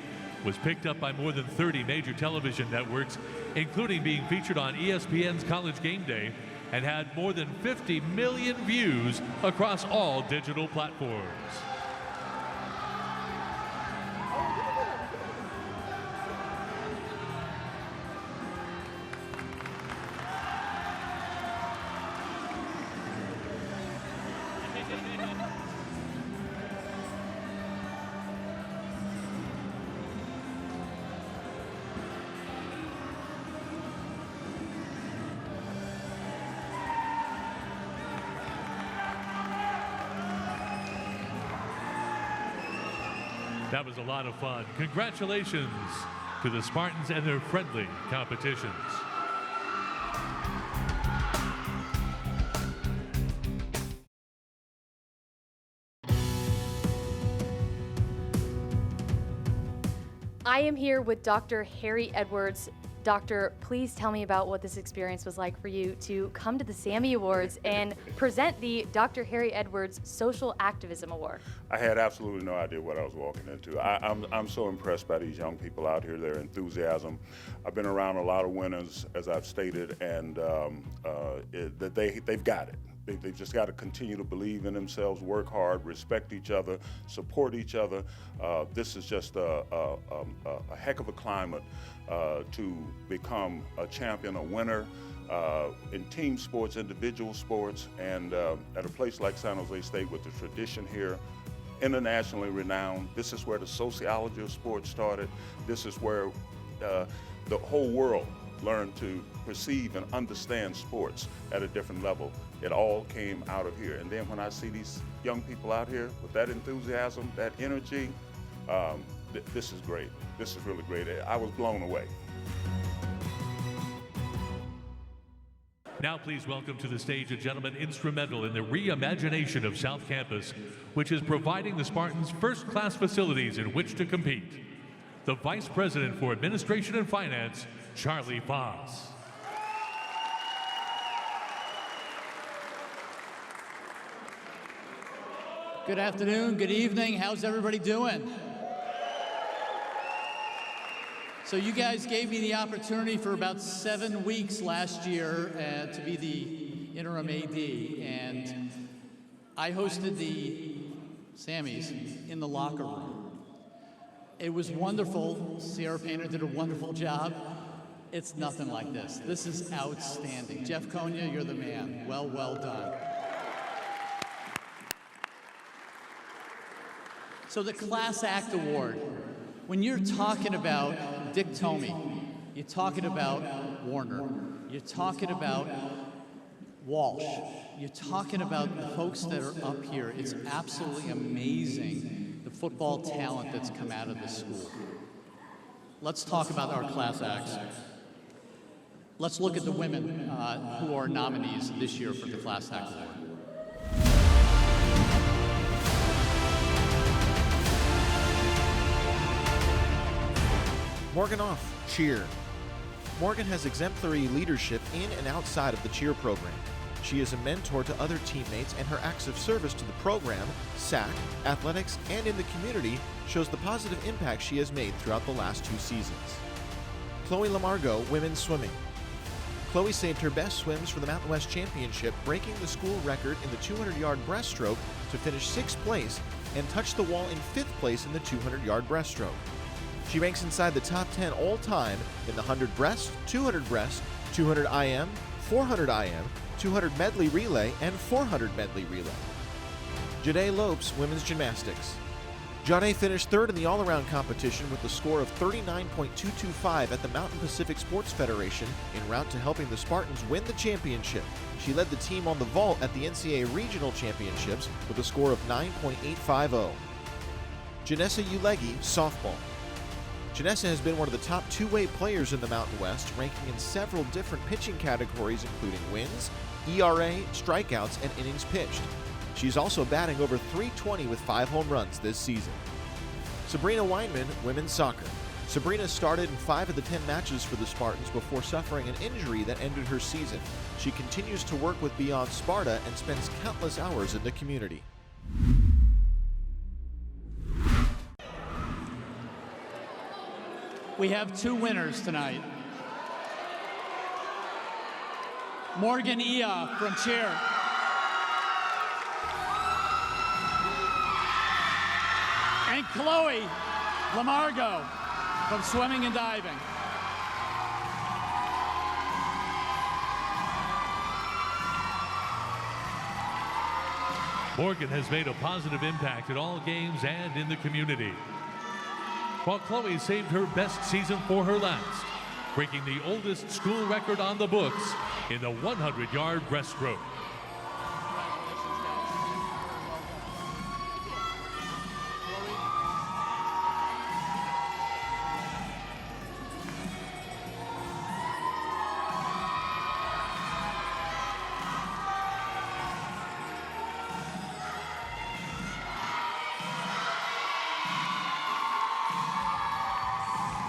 was picked up by more than 30 major television networks, including being featured on ESPN's College Game Day, and had more than 50 million views across all digital platforms. That was a lot of fun. Congratulations to the Spartans and their friendly competitions. I am here with Dr. Harry Edwards. Doctor, please tell me about what this experience was like for you to come to the Sammy Awards and present the Dr. Harry Edwards Social Activism Award. I had absolutely no idea what I was walking into. I'm so impressed by these young people out here, their enthusiasm. I've been around a lot of winners, as I've stated, and they've got it. They've just got to continue to believe in themselves, work hard, respect each other, support each other. This is just a heck of a climate to become a champion, a winner in team sports, individual sports, and at a place like San Jose State with the tradition here, internationally renowned. This is where the sociology of sports started. This is where the whole world learned to perceive and understand sports at a different level. It all came out of here. And then when I see these young people out here with that enthusiasm, that energy, this is great. This is really great. I was blown away. Now please welcome to the stage a gentleman instrumental in the reimagination of South Campus, which is providing the Spartans first-class facilities in which to compete. The Vice President for Administration and Finance, Charlie Foss. Good afternoon, good evening. How's everybody doing? So you guys gave me the opportunity for about 7 weeks last year to be the interim AD, and I hosted the Sammys in the locker room. It was wonderful. Sierra Painter did a wonderful job. It's nothing like this. This is outstanding. Jeff Konya, you're the man. Well done. So the Class Act Award, when you're talking about Dick Tomey, you're talking about Warner, you're talking about Walsh, you're talking about the folks that are up here, it's absolutely amazing the football talent that's come out of this school. Let's talk about our class acts. Let's look at the women who are nominees this year for the Class Act Award. Morgan Off, cheer. Morgan has exemplary leadership in and outside of the cheer program. She is a mentor to other teammates, and her acts of service to the program, SAC, athletics, and in the community shows the positive impact she has made throughout the last 2 seasons. Chloe Lamargo, women's swimming. Chloe saved her best swims for the Mountain West Championship, breaking the school record in the 200-yard breaststroke to finish 6th place and touch the wall in 5th place in the 200-yard breaststroke. She ranks inside the top 10 all-time in the 100 breast, 200 breast, 200 IM, 400 IM, 200 medley relay, and 400 medley relay. Jade Lopes, women's gymnastics. Jade finished 3rd in the all-around competition with a score of 39.225 at the Mountain Pacific Sports Federation en route to helping the Spartans win the championship. She led the team on the vault at the NCAA Regional Championships with a score of 9.850. Janessa Ulegi, softball. Janessa has been one of the top two-way players in the Mountain West, ranking in several different pitching categories including wins, ERA, strikeouts, and innings pitched. She's also batting over .320 with 5 home runs this season. Sabrina Weinman, women's soccer. Sabrina started in 5 of the 10 matches for the Spartans before suffering an injury that ended her season. She continues to work with Beyond Sparta and spends countless hours in the community. We have 2 winners tonight. Morgan Ia from cheer. And Chloe Lamargo from swimming and diving. Morgan has made a positive impact at all games and in the community, while Chloe saved her best season for her last, breaking the oldest school record on the books in the 100-yard breaststroke.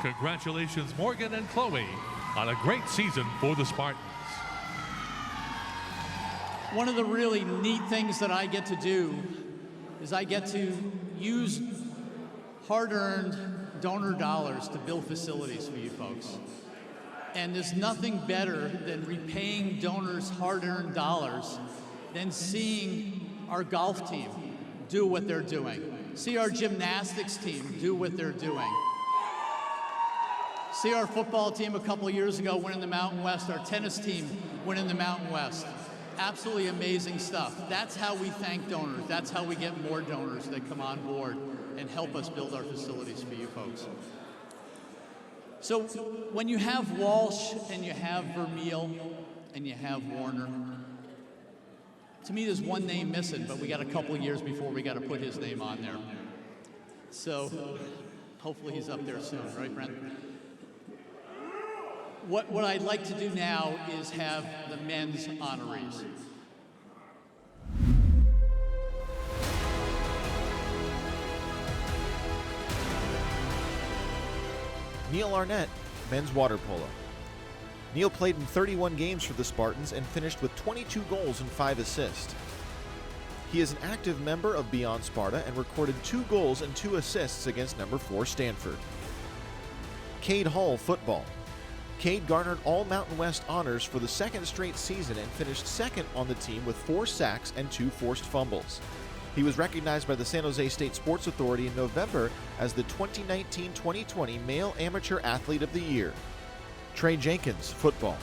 Congratulations, Morgan and Chloe, on a great season for the Spartans. One of the really neat things that I get to do is I get to use hard-earned donor dollars to build facilities for you folks. And there's nothing better than repaying donors' hard-earned dollars than seeing our golf team do what they're doing. See our gymnastics team do what they're doing. See our football team a couple of years ago win in the Mountain West, our tennis team win in the Mountain West. Absolutely amazing stuff. That's how we thank donors. That's how we get more donors that come on board and help us build our facilities for you folks. So when you have Walsh and you have Vermeil and you have Warner, to me there's one name missing, but we got a couple of years before we got to put his name on there. So hopefully he's up there soon, right, Brent? What I'd like to do now is have the men's honorees. Neil Arnett, men's water polo. Neil played in 31 games for the Spartans and finished with 22 goals and 5 assists. He is an active member of Beyond Sparta and recorded 2 goals and 2 assists against number 4 Stanford. Cade Hall, football. Cade garnered all Mountain West honors for the 2nd straight season and finished 2nd on the team with 4 sacks and 2 forced fumbles. He was recognized by the San Jose State Sports Authority in November as the 2019-2020 Male Amateur Athlete of the Year. Trey Jenkins, football.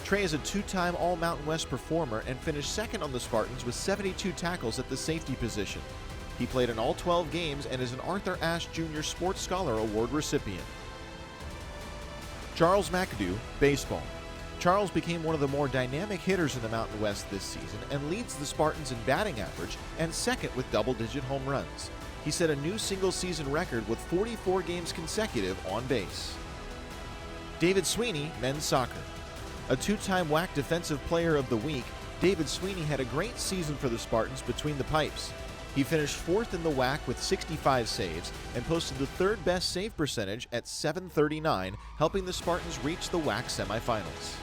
Trey is a 2-time All-Mountain West performer and finished 2nd on the Spartans with 72 tackles at the safety position. He played in all 12 games and is an Arthur Ashe Jr. Sports Scholar Award recipient. Charles McAdoo, baseball. Charles became one of the more dynamic hitters in the Mountain West this season and leads the Spartans in batting average and 2nd with double-digit home runs. He set a new single-season record with 44 games consecutive on base. David Sweeney, men's soccer. A 2-time WAC Defensive Player of the Week, David Sweeney had a great season for the Spartans between the pipes. He finished 4th in the WAC with 65 saves and posted the 3rd best save percentage at .739, helping the Spartans reach the WAC semifinals.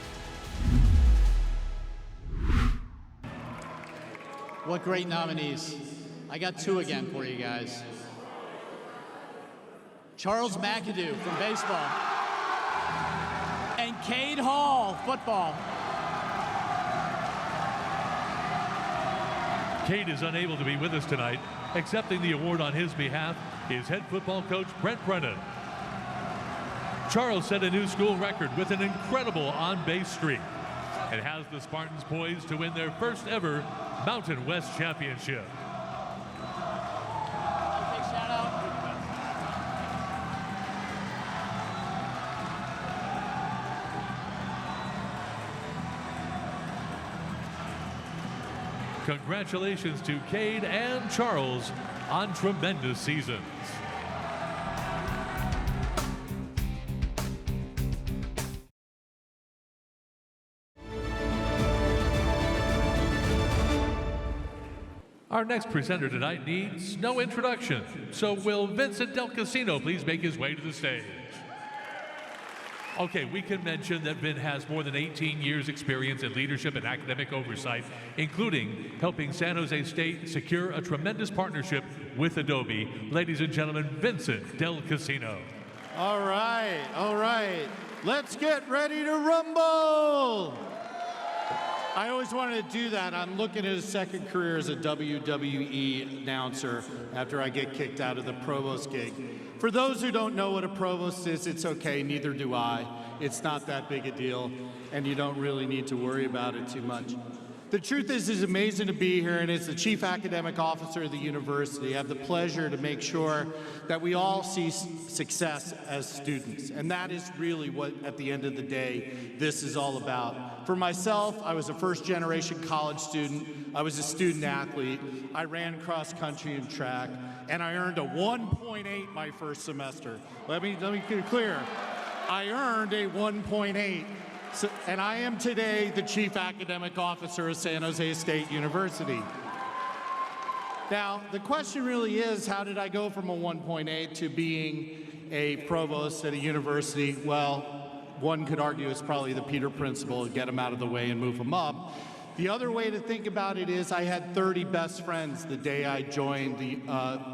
What great nominees. I got 2 again for you guys. Charles McAdoo from baseball. And Cade Hall, football. Cade is unable to be with us tonight. Accepting the award on his behalf is head football coach Brent Brennan. Charles set a new school record with an incredible on-base streak and has the Spartans poised to win their first ever Mountain West Championship. Congratulations to Cade and Charles on tremendous seasons. Our next presenter tonight needs no introduction, so will Vincent Del Casino please make his way to the stage? Okay, we can mention that Vin has more than 18 years experience in leadership and academic oversight, including helping San Jose State secure a tremendous partnership with Adobe. Ladies and gentlemen, Vincent Del Casino. All right. Let's get ready to rumble. I always wanted to do that. I'm looking at his second career as a WWE announcer after I get kicked out of the Provost gig. For those who don't know what a provost is, it's okay, neither do I. It's not that big a deal, and you don't really need to worry about it too much. The truth is, it's amazing to be here, and as the Chief Academic Officer of the university, I have the pleasure to make sure that we all see success as students. And that is really what, at the end of the day, this is all about. For myself, I was a first-generation college student. I was a student athlete. I ran cross country and track, and I earned a 1.8 my first semester. Let me get clear. I earned a 1.8. And I am today the Chief Academic Officer of San Jose State University. Now, the question really is, how did I go from a 1.8 to being a provost at a university? Well, one could argue it's probably the Peter Principle, get them out of the way and move them up. The other way to think about it is I had 30 best friends the day I joined the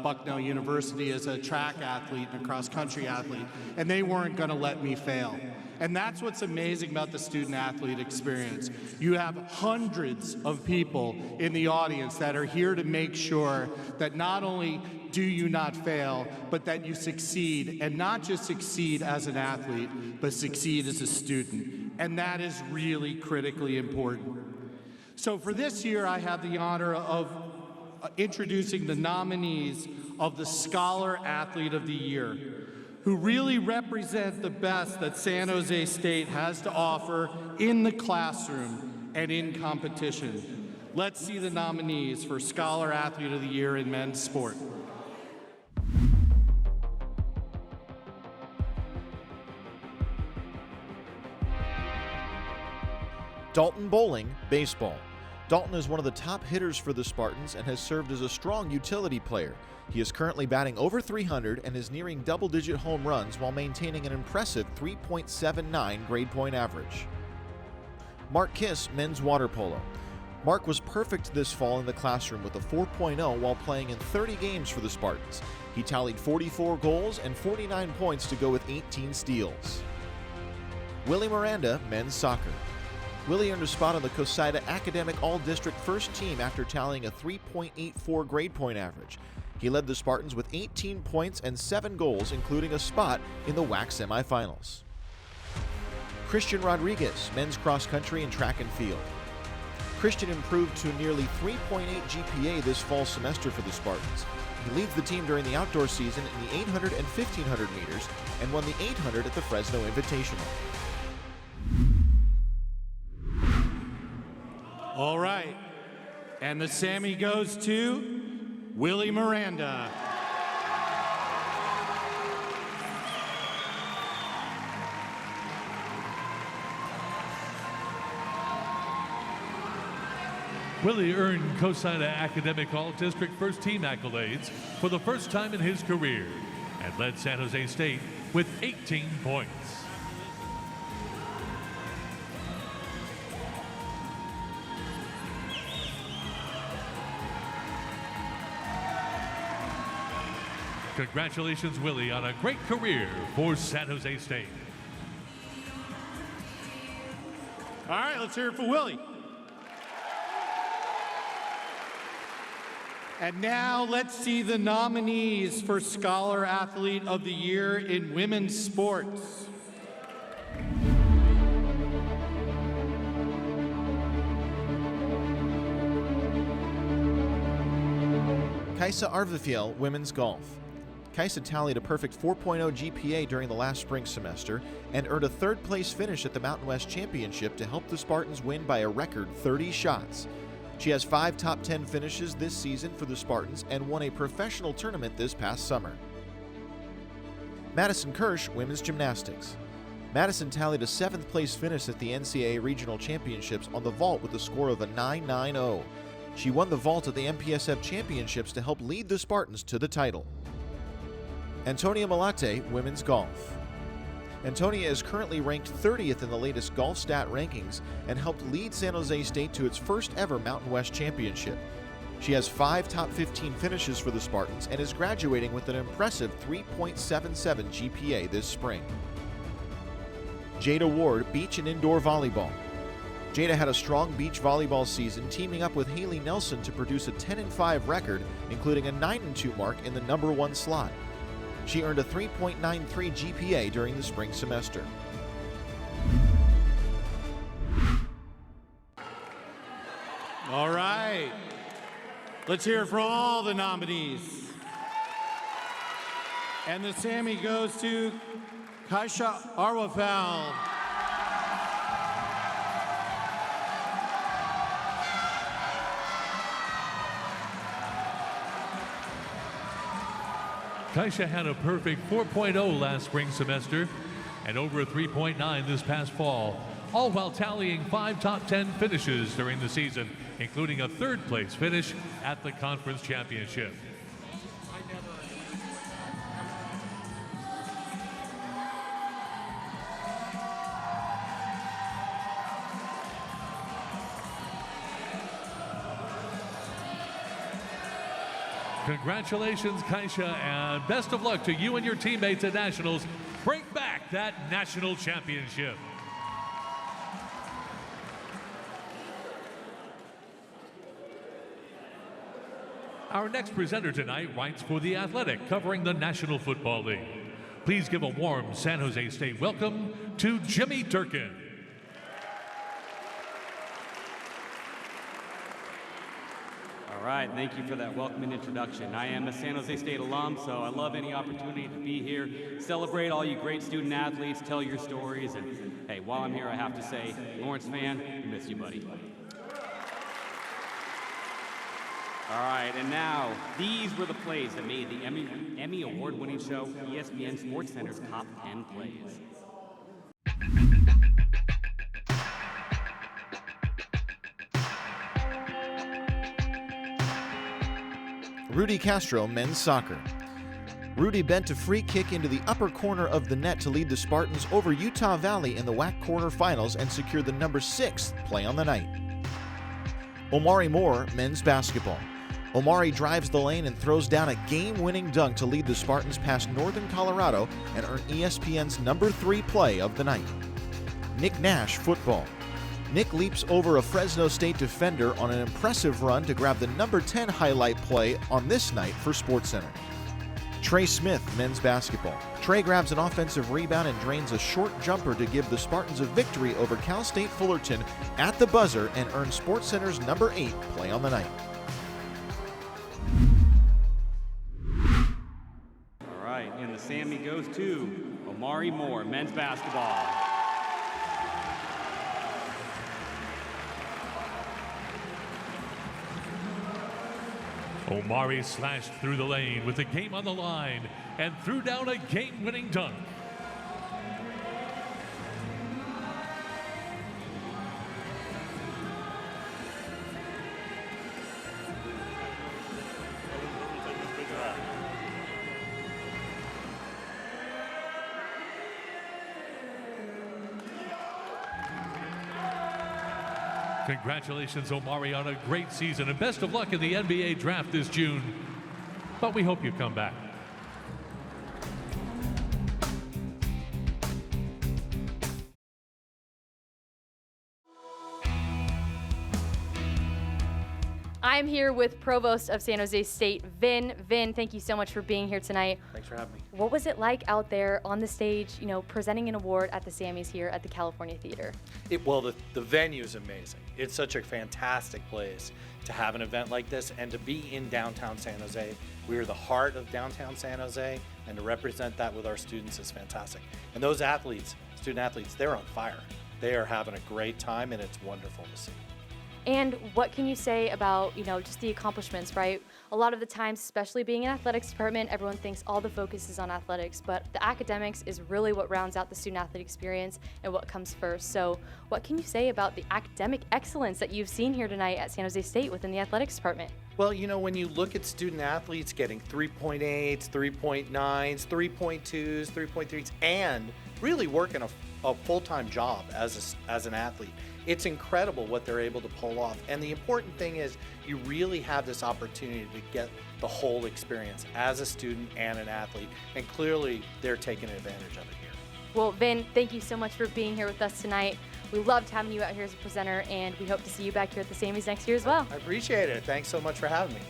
Bucknell University as a track athlete and a cross-country athlete, and they weren't going to let me fail. And that's what's amazing about the student-athlete experience. You have hundreds of people in the audience that are here to make sure that not only do you not fail, but that you succeed, and not just succeed as an athlete, but succeed as a student. And that is really critically important. So for this year, I have the honor of introducing the nominees of the Scholar Athlete of the Year, who really represent the best that San Jose State has to offer in the classroom and in competition. Let's see the nominees for Scholar Athlete of the Year in men's sport. Dalton Bowling, baseball. Dalton is one of the top hitters for the Spartans and has served as a strong utility player. He is currently batting over 300 and is nearing double-digit home runs while maintaining an impressive 3.79 grade point average. Mark Kiss, men's water polo. Mark was perfect this fall in the classroom with a 4.0 while playing in 30 games for the Spartans. He tallied 44 goals and 49 points to go with 18 steals. Willie Miranda, men's soccer. Willie earned a spot on the COSIDA Academic All-District First Team after tallying a 3.84 grade point average. He led the Spartans with 18 points and 7 goals, including a spot in the WAC semifinals. Christian Rodriguez, men's cross country and track and field. Christian improved to nearly 3.8 GPA this fall semester for the Spartans. He leads the team during the outdoor season in the 800 and 1500 meters and won the 800 at the Fresno Invitational. All right, and the Sammy goes to Willie Miranda. Willie earned COSIDA Academic All-District First Team accolades for the first time in his career and led San Jose State with 18 points. Congratulations, Willie, on a great career for San Jose State. All right, let's hear it for Willie. And now let's see the nominees for Scholar Athlete of the Year in women's sports. Kaisa Arvifiel, women's golf. Kaisa tallied a perfect 4.0 GPA during the last spring semester and earned a third-place finish at the Mountain West Championship to help the Spartans win by a record 30 shots. She has 5 top 10 finishes this season for the Spartans and won a professional tournament this past summer. Madison Kirsch, women's gymnastics. Madison tallied a 7th-place finish at the NCAA Regional Championships on the vault with a score of a 9.90. She won the vault at the MPSF Championships to help lead the Spartans to the title. Antonia Malate, women's golf. Antonia is currently ranked 30th in the latest golf stat rankings and helped lead San Jose State to its first ever Mountain West championship. She has 5 top 15 finishes for the Spartans and is graduating with an impressive 3.77 GPA this spring. Jada Ward, beach and indoor volleyball. Jada had a strong beach volleyball season, teaming up with Haley Nelson to produce a 10-5 record, including a 9-2 mark in the #1 slot. She earned a 3.93 GPA during the spring semester. All right. Let's hear it for all the nominees. And the Sammy goes to Kaisha Arwafel. Kaisha had a perfect 4.0 last spring semester and over a 3.9 this past fall, all while tallying 5 top 10 finishes during the season, including a 3rd place finish at the conference championship. Congratulations, Kaisha, and best of luck to you and your teammates at Nationals. Bring back that national championship. Our next presenter tonight writes for The Athletic, covering the National Football League. Please give a warm San Jose State welcome to Jimmy Durkin. All right, thank you for that welcoming introduction. I am a San Jose State alum, so I love any opportunity to be here, celebrate all you great student athletes, tell your stories, and hey, while I'm here, I have to say, Lawrence fan, we miss you, buddy. All right, and now, these were the plays that made the Emmy Award-winning show ESPN SportsCenter's top 10 plays. Rudy Castro, men's soccer. Rudy bent a free kick into the upper corner of the net to lead the Spartans over Utah Valley in the WAC quarterfinals and secure the number 6th play on the night. Omari Moore, men's basketball. Omari drives the lane and throws down a game-winning dunk to lead the Spartans past Northern Colorado and earn ESPN's number 3 play of the night. Nick Nash, football. Nick leaps over a Fresno State defender on an impressive run to grab the number 10 highlight play on this night for SportsCenter. Trey Smith, men's basketball. Trey grabs an offensive rebound and drains a short jumper to give the Spartans a victory over Cal State Fullerton at the buzzer and earn SportsCenter's number 8 play on the night. All right, and the Sammy goes to Omari Moore, men's basketball. Omari slashed through the lane with the game on the line and threw down a game-winning dunk. Congratulations, Omari, on a great season, and best of luck in the NBA draft this June. But we hope you come back. I'm here with Provost of San Jose State, Vin. Vin, thank you so much for being here tonight. Thanks for having me. What was it like out there on the stage, presenting an award at the Sammys here at the California Theater? Well, the venue is amazing. It's such a fantastic place to have an event like this and to be in downtown San Jose. We are the heart of downtown San Jose, and to represent that with our students is fantastic. And those athletes, student athletes, they're on fire. They are having a great time, and it's wonderful to see. And what can you say about, just the accomplishments, right? A lot of the times, especially being in athletics department, everyone thinks all the focus is on athletics, but the academics is really what rounds out the student-athlete experience and what comes first. So what can you say about the academic excellence that you've seen here tonight at San Jose State within the athletics department? Well, you know, when you look at student athletes getting 3.8s, 3.9s, 3.2s, 3.3s, and really working a full-time job as an athlete, it's incredible what they're able to pull off. And the important thing is you really have this opportunity to get the whole experience as a student and an athlete, and clearly they're taking advantage of it here. Well, Vin, thank you so much for being here with us tonight. We loved having you out here as a presenter, and we hope to see you back here at the Sammys next year as well. I appreciate it. Thanks so much for having me.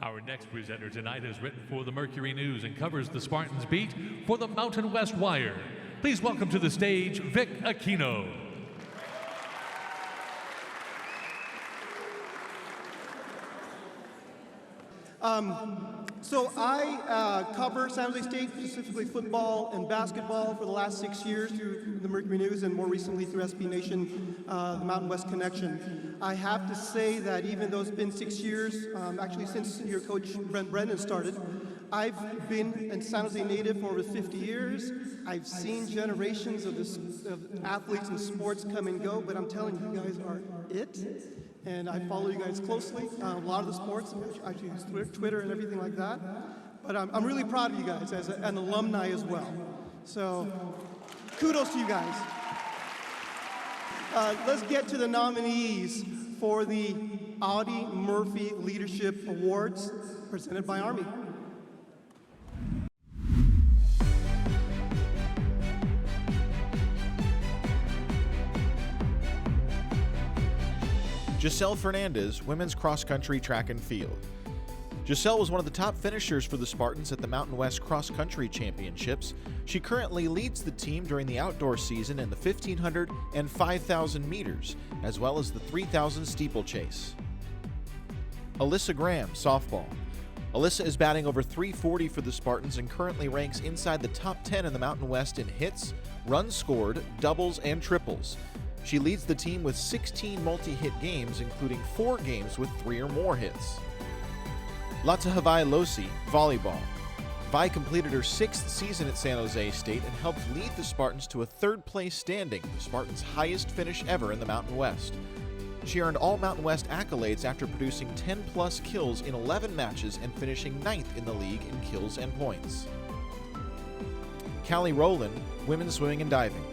Our next presenter tonight is written for the Mercury News and covers the Spartans beat for the Mountain West Wire. Please welcome to the stage, Vic Aquino. So I cover San Jose State, specifically football and basketball, for the last 6 years through the Mercury News and more recently through SB Nation, the Mountain West Connection. I have to say that even though it's been 6 years, actually since your coach Brent Brennan started, I've been a San Jose native for over 50 years. I've seen generations of athletes and sports come and go, but I'm telling you, you guys are it. And I follow you guys closely. A lot of the sports, I use Twitter and everything like that. But I'm really proud of you guys as an alumni as well. So kudos to you guys. Let's get to the nominees for the Audie Murphy Leadership Awards presented by Army. Giselle Fernandez, women's cross country, track and field. Giselle was one of the top finishers for the Spartans at the Mountain West Cross Country Championships. She currently leads the team during the outdoor season in the 1,500 and 5,000 meters, as well as the 3,000 steeplechase. Alyssa Graham, softball. Alyssa is batting over .340 for the Spartans and currently ranks inside the top 10 in the Mountain West in hits, runs scored, doubles, and triples. She leads the team with 16 multi-hit games, including 4 games with 3 or more hits. Latahavai Losi, volleyball. Vi completed her 6th season at San Jose State and helped lead the Spartans to a 3rd place standing, the Spartans' highest finish ever in the Mountain West. She earned all Mountain West accolades after producing 10-plus kills in 11 matches and finishing 9th in the league in kills and points. Callie Rowland, women's swimming and diving.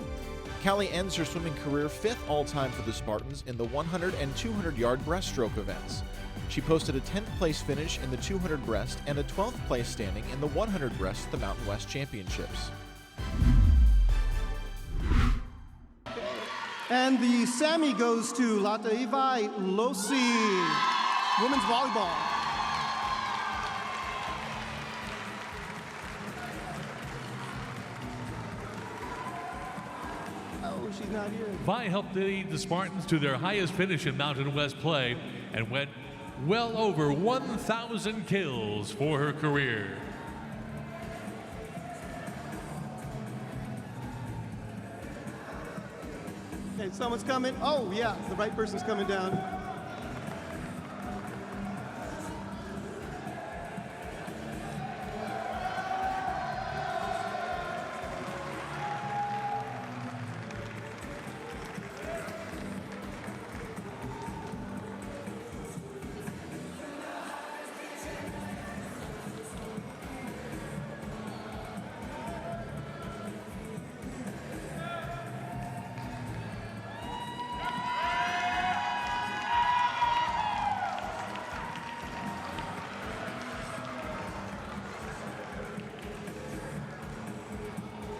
Callie ends her swimming career 5th all-time for the Spartans in the 100 and 200-yard breaststroke events. She posted a 10th place finish in the 200 breast and a 12th place standing in the 100 breast at the Mountain West Championships. And the Sammy goes to Lataivai Losi, women's volleyball. She's not here. Vi helped lead the Spartans to their highest finish in Mountain West play and went well over 1,000 kills for her career. Okay, someone's coming. Oh, yeah, the right person's coming down.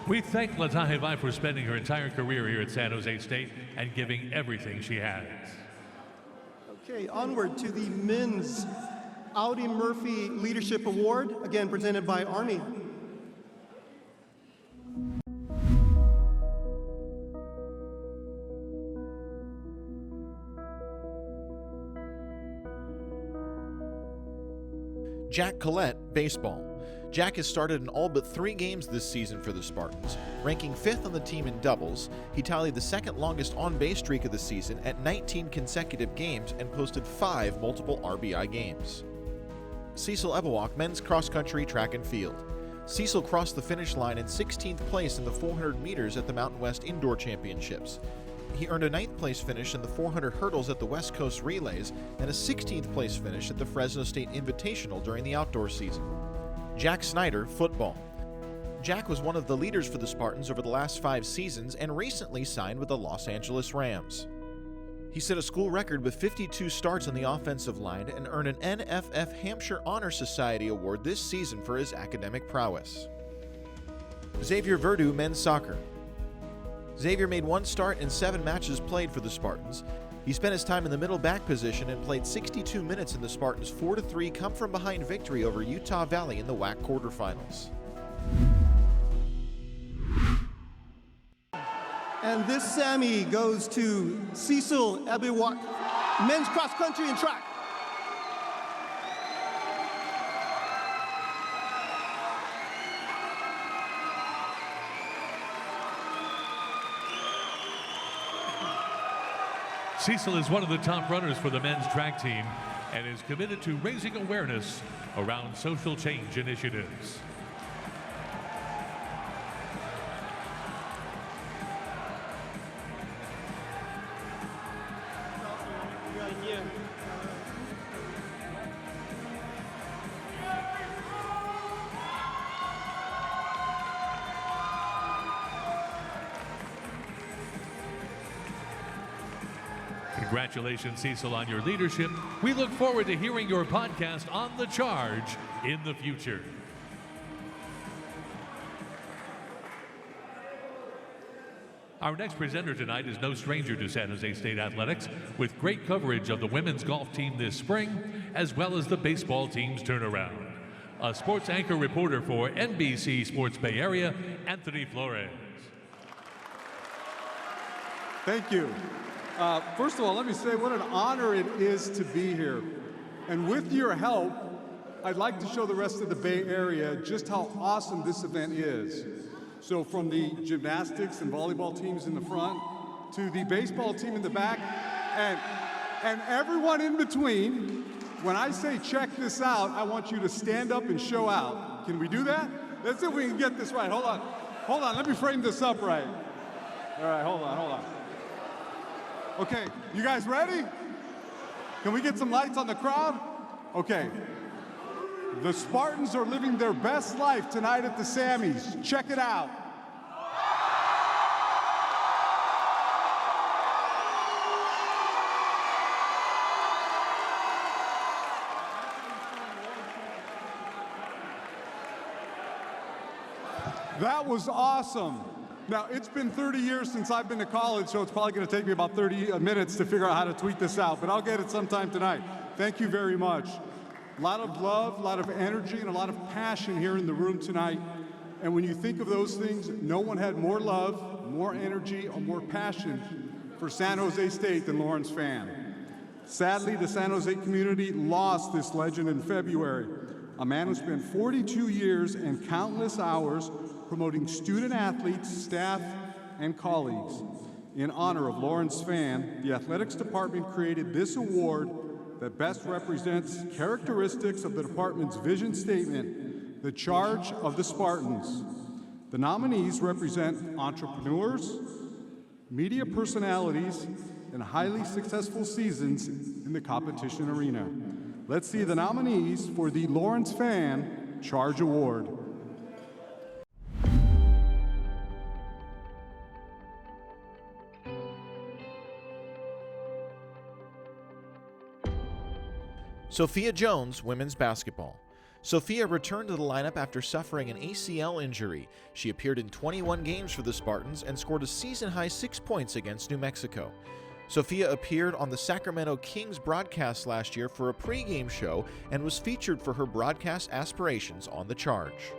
We thank Latahavai for spending her entire career here at San Jose State and giving everything she has. Okay, onward to the men's Audie Murphy Leadership Award, again presented by Army. Jack Collette, baseball. Jack has started in all but 3 games this season for the Spartans. Ranking 5th on the team in doubles, he tallied the 2nd longest on-base streak of the season at 19 consecutive games and posted 5 multiple RBI games. Cecil Ebawak, men's cross-country, track and field. Cecil crossed the finish line in 16th place in the 400 meters at the Mountain West Indoor Championships. he earned a 9th place finish in the 400 hurdles at the West Coast Relays and a 16th place finish at the Fresno State Invitational during the outdoor season. Jack Snyder, football. Jack was one of the leaders for the Spartans over the last 5 seasons and recently signed with the Los Angeles Rams. He set a school record with 52 starts on the offensive line and earned an NFF Hampshire Honor Society Award this season for his academic prowess. Xavier Verdu, men's soccer. Xavier made 1 start in 7 matches played for the Spartans. He spent his time in the middle back position and played 62 minutes in the Spartans' 4-3 come-from-behind victory over Utah Valley in the WAC quarterfinals. And this Sammy goes to Cecil Abiwak, men's cross country and track. Cecil is one of the top runners for the men's track team and is committed to raising awareness around social change initiatives. Congratulations, Cecil, on your leadership. We look forward to hearing your podcast on The Charge in the future. Our next presenter tonight is no stranger to San Jose State Athletics, with great coverage of the women's golf team this spring, as well as the baseball team's turnaround. A sports anchor reporter for NBC Sports Bay Area, Anthony Flores. Thank you. First of all, let me say what an honor it is to be here. And with your help, I'd like to show the rest of the Bay Area just how awesome this event is. So from the gymnastics and volleyball teams in the front to the baseball team in the back and everyone in between, when I say check this out, I want you to stand up and show out. Can we do that? Let's see if we can get this right. Hold on, let me frame this up right. All right, hold on. Okay, you guys ready? Can we get some lights on the crowd? Okay. The Spartans are living their best life tonight at the Sammys. Check it out. That was awesome. Now, it's been 30 years since I've been to college, so it's probably going to take me about 30 minutes to figure out how to tweet this out, but I'll get it sometime tonight. Thank you very much. A lot of love, a lot of energy, and a lot of passion here in the room tonight. And when you think of those things, no one had more love, more energy, or more passion for San Jose State than Lawrence Fan. Sadly, the San Jose community lost this legend in February, a man who spent 42 years and countless hours promoting student athletes, staff, and colleagues. In honor of Lawrence Fan, the athletics department created this award that best represents characteristics of the department's vision statement, the charge of the Spartans. The nominees represent entrepreneurs, media personalities, and highly successful seasons in the competition arena. Let's see the nominees for the Lawrence Fan Charge Award. Sophia Jones, women's basketball. Sophia returned to the lineup after suffering an ACL injury. She appeared in 21 games for the Spartans and scored a season-high 6 points against New Mexico. Sophia appeared on the Sacramento Kings broadcast last year for a pregame show and was featured for her broadcast aspirations on The Charge.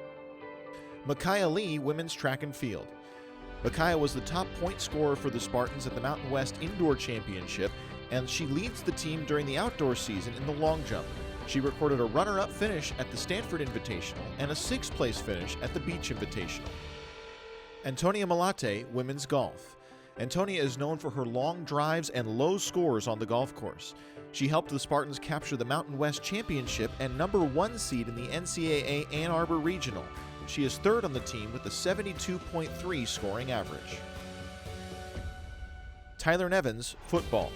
Micaiah Lee, women's track and field. Micaiah was the top point scorer for the Spartans at the Mountain West Indoor Championship, and she leads the team during the outdoor season in the long jump. She recorded a runner-up finish at the Stanford Invitational and a 6th place finish at the Beach Invitational. Antonia Malate, women's golf. Antonia is known for her long drives and low scores on the golf course. She helped the Spartans capture the Mountain West Championship and #1 seed in the NCAA Ann Arbor Regional. She is 3rd on the team with a 72.3 scoring average. Tyler Nevins, football.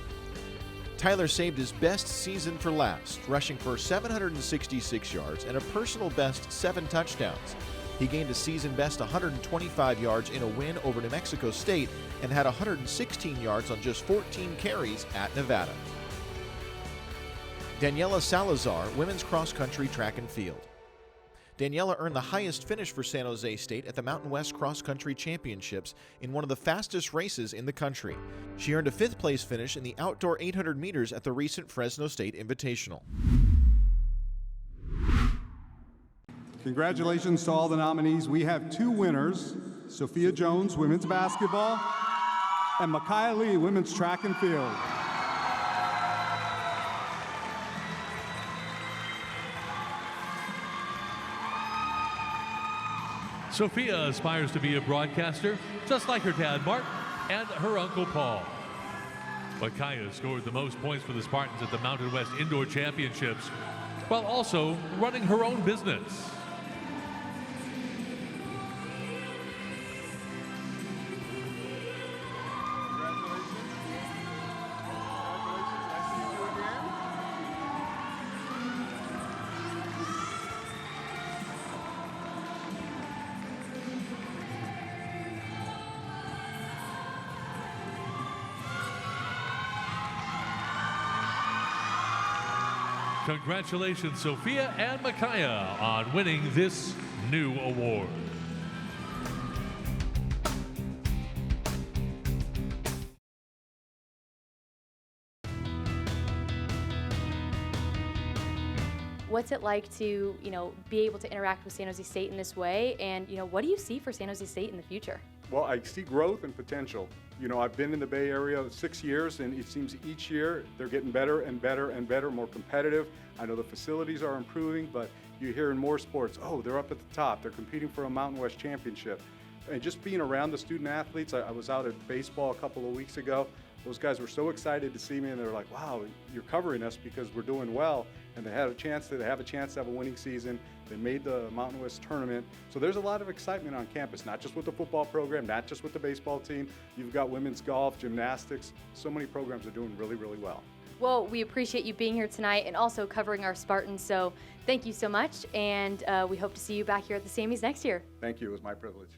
Tyler saved his best season for last, rushing for 766 yards and a personal best 7 touchdowns. He gained a season-best 125 yards in a win over New Mexico State and had 116 yards on just 14 carries at Nevada. Daniela Salazar, women's cross-country track and field. Daniela earned the highest finish for San Jose State at the Mountain West Cross Country Championships in one of the fastest races in the country. She earned a 5th-place finish in the outdoor 800 meters at the recent Fresno State Invitational. Congratulations to all the nominees. We have 2 winners, Sophia Jones, women's basketball, and Micaiah Lee, women's track and field. Sophia aspires to be a broadcaster, just like her dad, Mark, and her uncle, Paul. Micaiah scored the most points for the Spartans at the Mountain West Indoor Championships, while also running her own business. Congratulations, Sophia and Micaiah, on winning this new award. What's it like to, be able to interact with San Jose State in this way? And, what do you see for San Jose State in the future? Well, I see growth and potential. I've been in the Bay Area 6 years, and it seems each year they're getting better and better and better, more competitive. I know the facilities are improving, but you hear in more sports, oh, they're up at the top. They're competing for a Mountain West championship. And just being around the student athletes, I was out at baseball a couple of weeks ago. Those guys were so excited to see me, and they were like, wow, you're covering us because we're doing well. And they have a chance to have a winning season. They made the Mountain West tournament. So there's a lot of excitement on campus, not just with the football program, not just with the baseball team. You've got women's golf, gymnastics. So many programs are doing really, really well. Well, we appreciate you being here tonight and also covering our Spartans. So thank you so much, and we hope to see you back here at the Sammys next year. Thank you. It was my privilege.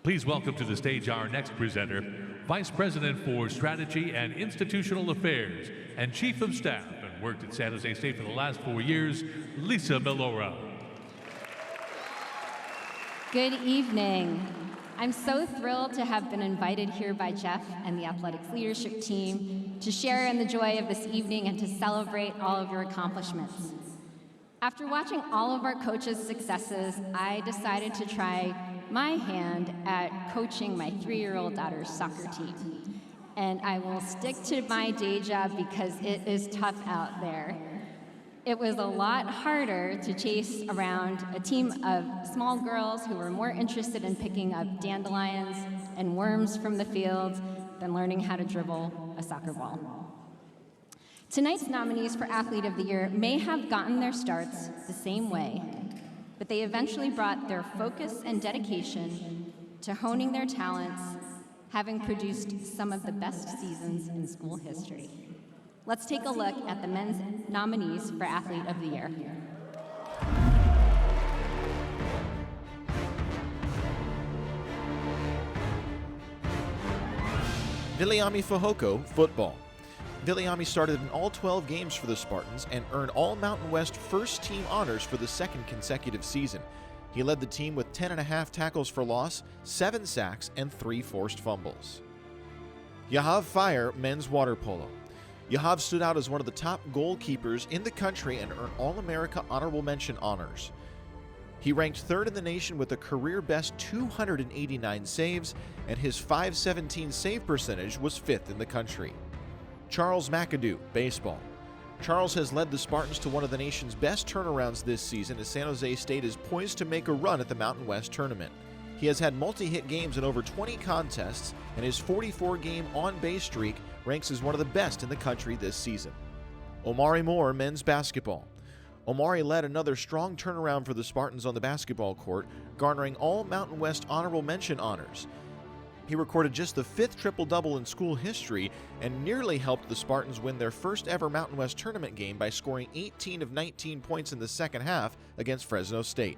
Please welcome to the stage our next presenter, Vice President for Strategy and Institutional Affairs and Chief of Staff, and worked at San Jose State for the last 4 years, Lisa Melora. Good evening. I'm so thrilled to have been invited here by Jeff and the athletics leadership team to share in the joy of this evening and to celebrate all of your accomplishments. After watching all of our coaches' successes, I decided to try my hand at coaching my 3-year-old daughter's soccer team. And I will stick to my day job because it is tough out there. It was a lot harder to chase around a team of small girls who were more interested in picking up dandelions and worms from the fields than learning how to dribble a soccer ball. Tonight's nominees for Athlete of the Year may have gotten their starts the same way, but they eventually brought their focus and dedication to honing their talents, having produced some of the best seasons in school history. Let's take a look at the men's nominees for Athlete of the Year. Viliami Fehoko, football. Viliami started in all 12 games for the Spartans and earned all Mountain West first-team honors for the 2nd consecutive season. He led the team with 10.5 tackles for loss, 7 sacks, and 3 forced fumbles. Yahav Fire, men's water polo. Yahav stood out as one of the top goalkeepers in the country and earned All-America Honorable Mention honors. He ranked 3rd in the nation with a career-best 289 saves, and his .517 save percentage was 5th in the country. Charles McAdoo, baseball. Charles has led the Spartans to one of the nation's best turnarounds this season as San Jose State is poised to make a run at the Mountain West tournament. He has had multi-hit games in over 20 contests, and his 44-game on-base streak ranks as one of the best in the country this season. Omari Moore, men's basketball. Omari led another strong turnaround for the Spartans on the basketball court, garnering all Mountain West honorable mention honors. He recorded just the 5th triple-double in school history and nearly helped the Spartans win their first ever Mountain West tournament game by scoring 18 of 19 points in the second half against Fresno State.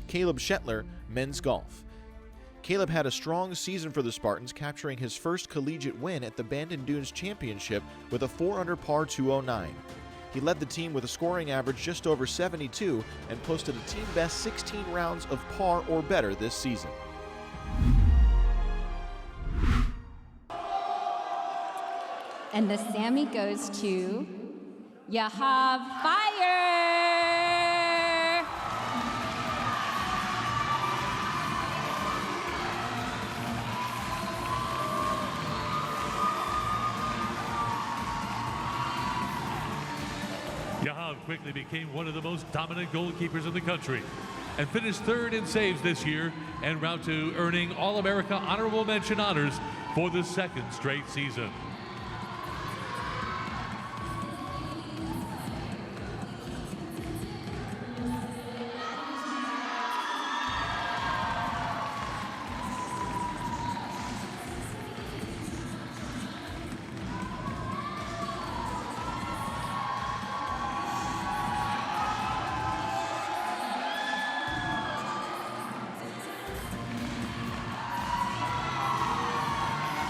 Caleb Shetler, men's golf. Caleb had a strong season for the Spartans, capturing his first collegiate win at the Bandon Dunes Championship with a 4-under par 209. He led the team with a scoring average just over 72 and posted a team-best 16 rounds of par or better this season. And the Sammy goes to Yahav Fire. Yahav quickly became one of the most dominant goalkeepers in the country and finished 3rd in saves this year en route to earning All-America honorable mention honors for the 2nd straight season.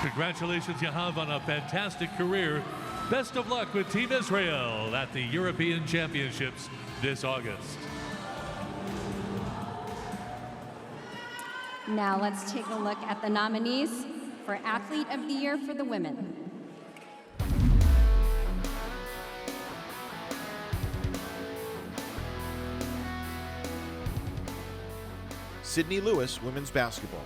Congratulations, Yahav, on a fantastic career. Best of luck with Team Israel at the European Championships this August. Now let's take a look at the nominees for Athlete of the Year for the women. Sydney Lewis, women's basketball.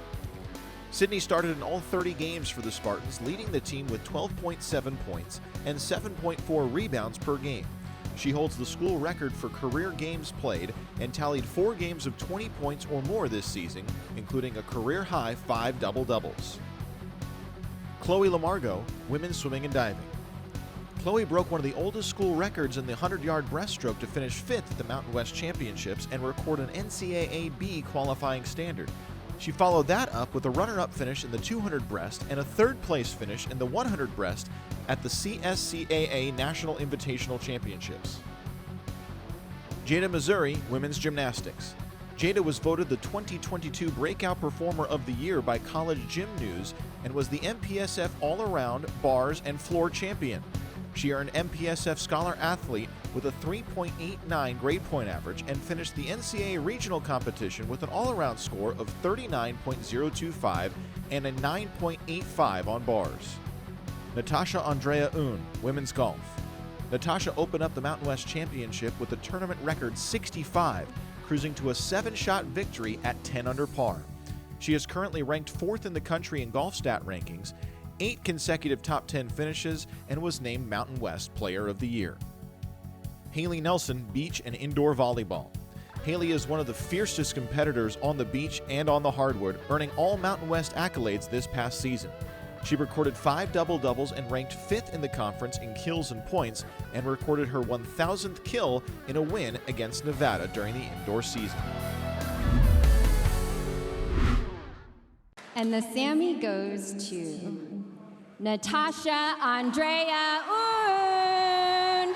Sydney started in all 30 games for the Spartans, leading the team with 12.7 points and 7.4 rebounds per game. She holds the school record for career games played and tallied 4 games of 20 points or more this season, including a career-high 5 double-doubles. Chloe Lamargo, women's swimming and diving. Chloe broke one of the oldest school records in the 100-yard breaststroke to finish 5th at the Mountain West Championships and record an NCAA B qualifying standard. She followed that up with a runner-up finish in the 200 breast and a 3rd-place finish in the 100 breast at the CSCAA National Invitational Championships. Jada Missouri, women's gymnastics. Jada was voted the 2022 Breakout Performer of the Year by College Gym News and was the MPSF All-Around, Bars, and Floor Champion. She earned MPSF Scholar Athlete with a 3.89 grade point average and finished the NCAA regional competition with an all-around score of 39.025 and a 9.85 on bars. Natasha Andrea Un, women's golf. Natasha opened up the Mountain West Championship with a tournament record 65, cruising to a 7-shot victory at 10 under par. She is currently ranked 4th in the country in golf stat rankings, 8 consecutive top 10 finishes, and was named Mountain West Player of the Year. Haley Nelson, beach and indoor volleyball. Haley is one of the fiercest competitors on the beach and on the hardwood, earning all Mountain West accolades this past season. She recorded 5 double-doubles and ranked 5th in the conference in kills and points, and recorded her 1,000th kill in a win against Nevada during the indoor season. And the Sammy goes to Natasha Andrea Un.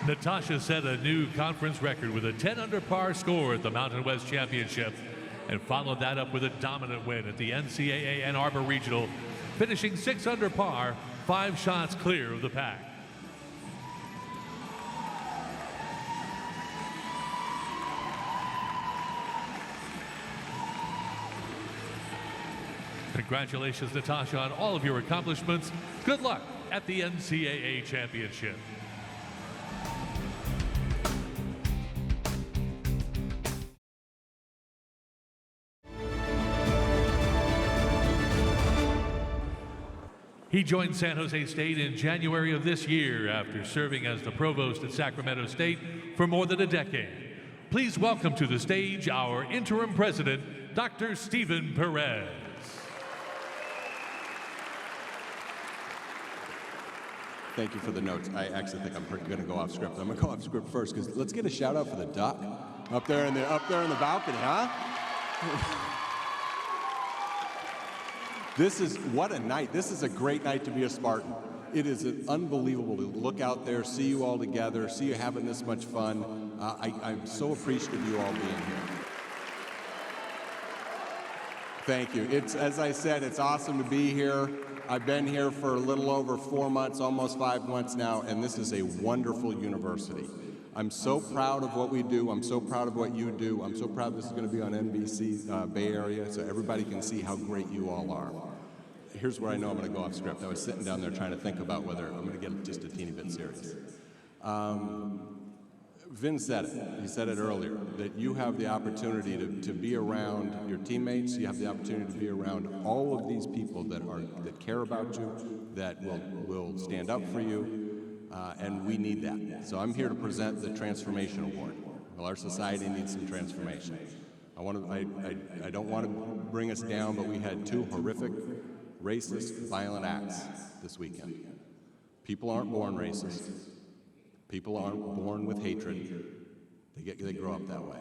Natasha set a new conference record with a 10 under par score at the Mountain West Championship and followed that up with a dominant win at the NCAA Ann Arbor Regional, finishing 6 under par, 5 shots clear of the pack. Congratulations, Natasha, on all of your accomplishments. Good luck at the NCAA Championship. He joined San Jose State in January of this year after serving as the provost at Sacramento State for more than a decade. Please welcome to the stage our interim president, Dr. Stephen Perez. Thank you for the notes. I actually think I'm going to go off script. I'm going to go off script first because let's get a shout out for the duck up there in the balcony, huh? What a night. This is a great night to be a Spartan. It is unbelievable to look out there, see you all together, see you having this much fun. I'm so appreciative of you all being here. Thank you. As I said, it's awesome to be here. I've been here for a little over 4 months, almost 5 months now, and this is a wonderful university. I'm so proud of what we do. I'm so proud of what you do. I'm so proud this is going to be on NBC Bay Area so everybody can see how great you all are. Here's where I know I'm going to go off script. I was sitting down there trying to think about whether I'm going to get just a teeny bit serious. Vin said it. He said it earlier, that you have the opportunity to be around your teammates. You have the opportunity to be around all of these people that care about you, that will stand up for you, and we need that. So I'm here to present the Transformation Award. Well, our society needs some transformation. I don't want to bring us down, but we had 2 horrific, racist, violent acts this weekend. People aren't born racist. People aren't born with hatred. They grow up that way.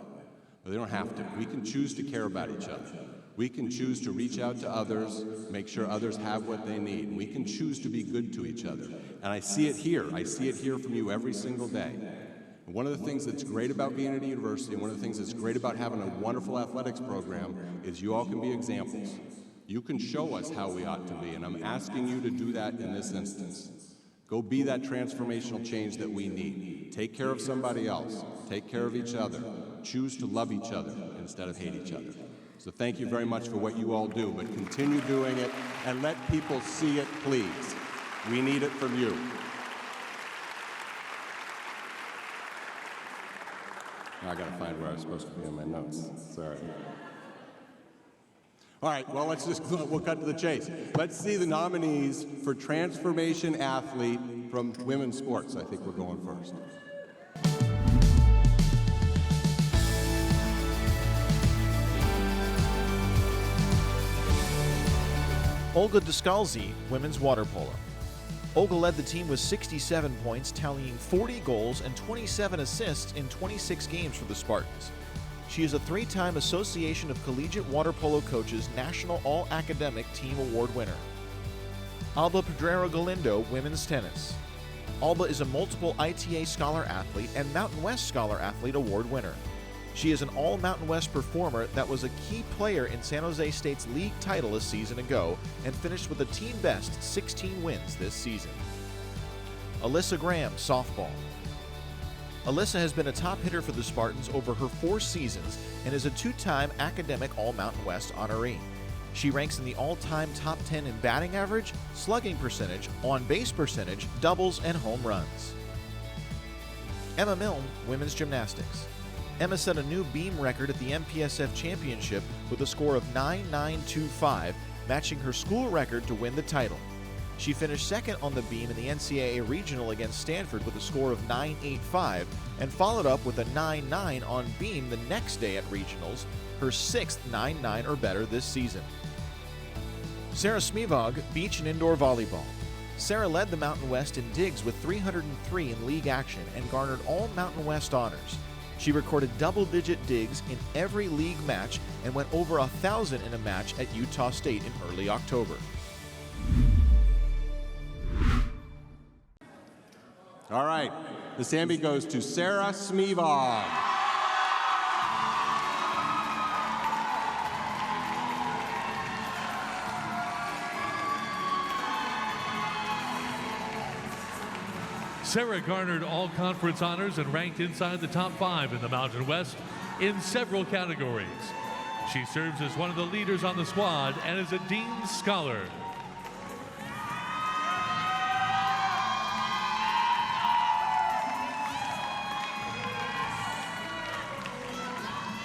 But they don't have to. We can choose to care about each other. We can choose to reach out to others, make sure others have what they need. We can choose to be good to each other. And I see it here. I see it here from you every single day. And one of the things that's great about being at a university, and one of the things that's great about having a wonderful athletics program, is you all can be examples. You can show us how we ought to be, and I'm asking you to do that in this instance. Go be that transformational change that we need. Take care of somebody else. Take care of each other. Choose to love each other instead of hate each other. So thank you very much for what you all do, but continue doing it and let people see it, please. We need it from you. Now I gotta find where I was supposed to be on my notes. Sorry. All right, well, we'll cut to the chase. Let's see the nominees for Transformation Athlete from women's sports. I think we're going first. Olga Descalzi, women's water polo. Olga led the team with 67 points, tallying 40 goals and 27 assists in 26 games for the Spartans. She is a 3-time Association of Collegiate Water Polo Coaches National All-Academic Team Award winner. Alba Pedrero Galindo, women's tennis. Alba is a multiple ITA Scholar Athlete and Mountain West Scholar Athlete Award winner. She is an All-Mountain West performer that was a key player in San Jose State's league title a season ago and finished with a team best 16 wins this season. Alyssa Graham, softball. Alyssa has been a top hitter for the Spartans over her 4 seasons and is a 2-time academic All-Mountain West honoree. She ranks in the all-time top 10 in batting average, slugging percentage, on-base percentage, doubles, and home runs. Emma Milne, women's gymnastics. Emma set a new beam record at the MPSF Championship with a score of 9.925, matching her school record to win the title. She finished second on the beam in the NCAA Regional against Stanford with a score of 9.85 and followed up with a 9.9 on beam the next day at Regionals, her 6th 9.9 or better this season. Sarah Smivog, beach and indoor volleyball. Sarah led the Mountain West in digs with 303 in league action and garnered all Mountain West honors. She recorded double-digit digs in every league match and went over 1,000 in a match at Utah State in early October. All right, the Sammy goes to Sarah Smivog. Sarah garnered all conference honors and ranked inside the top 5 in the Mountain West in several categories. She serves as one of the leaders on the squad and is a Dean's Scholar.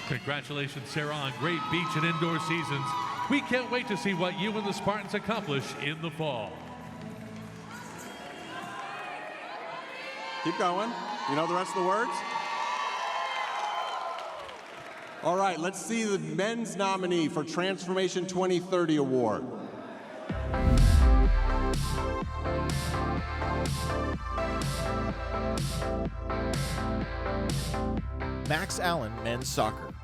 Congratulations, Sarah, on great beach and indoor seasons. We can't wait to see what you and the Spartans accomplish in the fall. Keep going. You know the rest of the words? All right, let's see the men's nominee for Transformation 2030 Award. Max Allen men's soccer.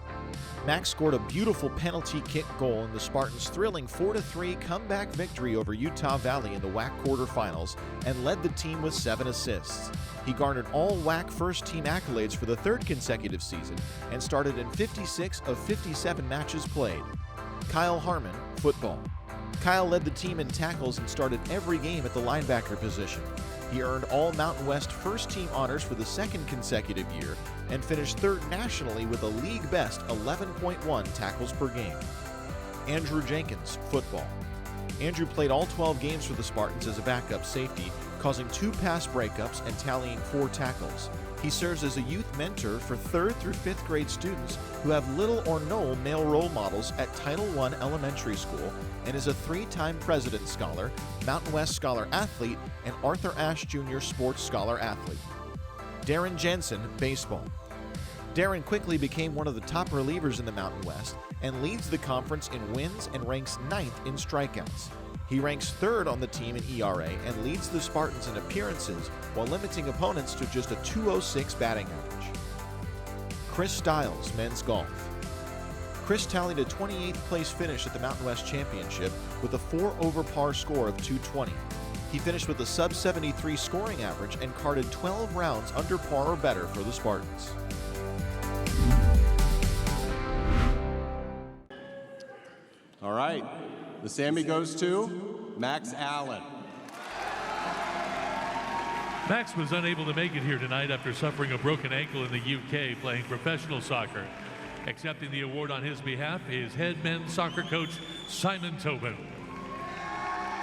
Max scored a beautiful penalty kick goal in the Spartans' thrilling 4-3 comeback victory over Utah Valley in the WAC quarterfinals and led the team with 7 assists. He garnered all WAC first-team accolades for the 3rd consecutive season and started in 56 of 57 matches played. Kyle Harmon, football. Kyle led the team in tackles and started every game at the linebacker position. He earned all Mountain West first-team honors for the 2nd consecutive year and finished 3rd nationally with a league-best 11.1 tackles per game. Andrew Jenkins, football. Andrew played all 12 games for the Spartans as a backup safety, causing 2 pass breakups and tallying 4 tackles. He serves as a youth mentor for 3rd through 5th grade students who have little or no male role models at Title I Elementary School and is a 3-time President's Scholar, Mountain West Scholar Athlete, and Arthur Ashe Jr. Sports Scholar Athlete. Darren Jensen, baseball. Darren quickly became one of the top relievers in the Mountain West and leads the conference in wins and ranks 9th in strikeouts. He ranks 3rd on the team in ERA and leads the Spartans in appearances while limiting opponents to just a .206 batting average. Chris Stiles, men's golf. Chris tallied a 28th place finish at the Mountain West Championship with a 4 over par score of 220. He finished with a sub-73 scoring average and carded 12 rounds under par or better for the Spartans. All right, the Sammy goes to Max Allen. Max was unable to make it here tonight after suffering a broken ankle in the UK playing professional soccer. Accepting the award on his behalf is head men's soccer coach Simon Tobin.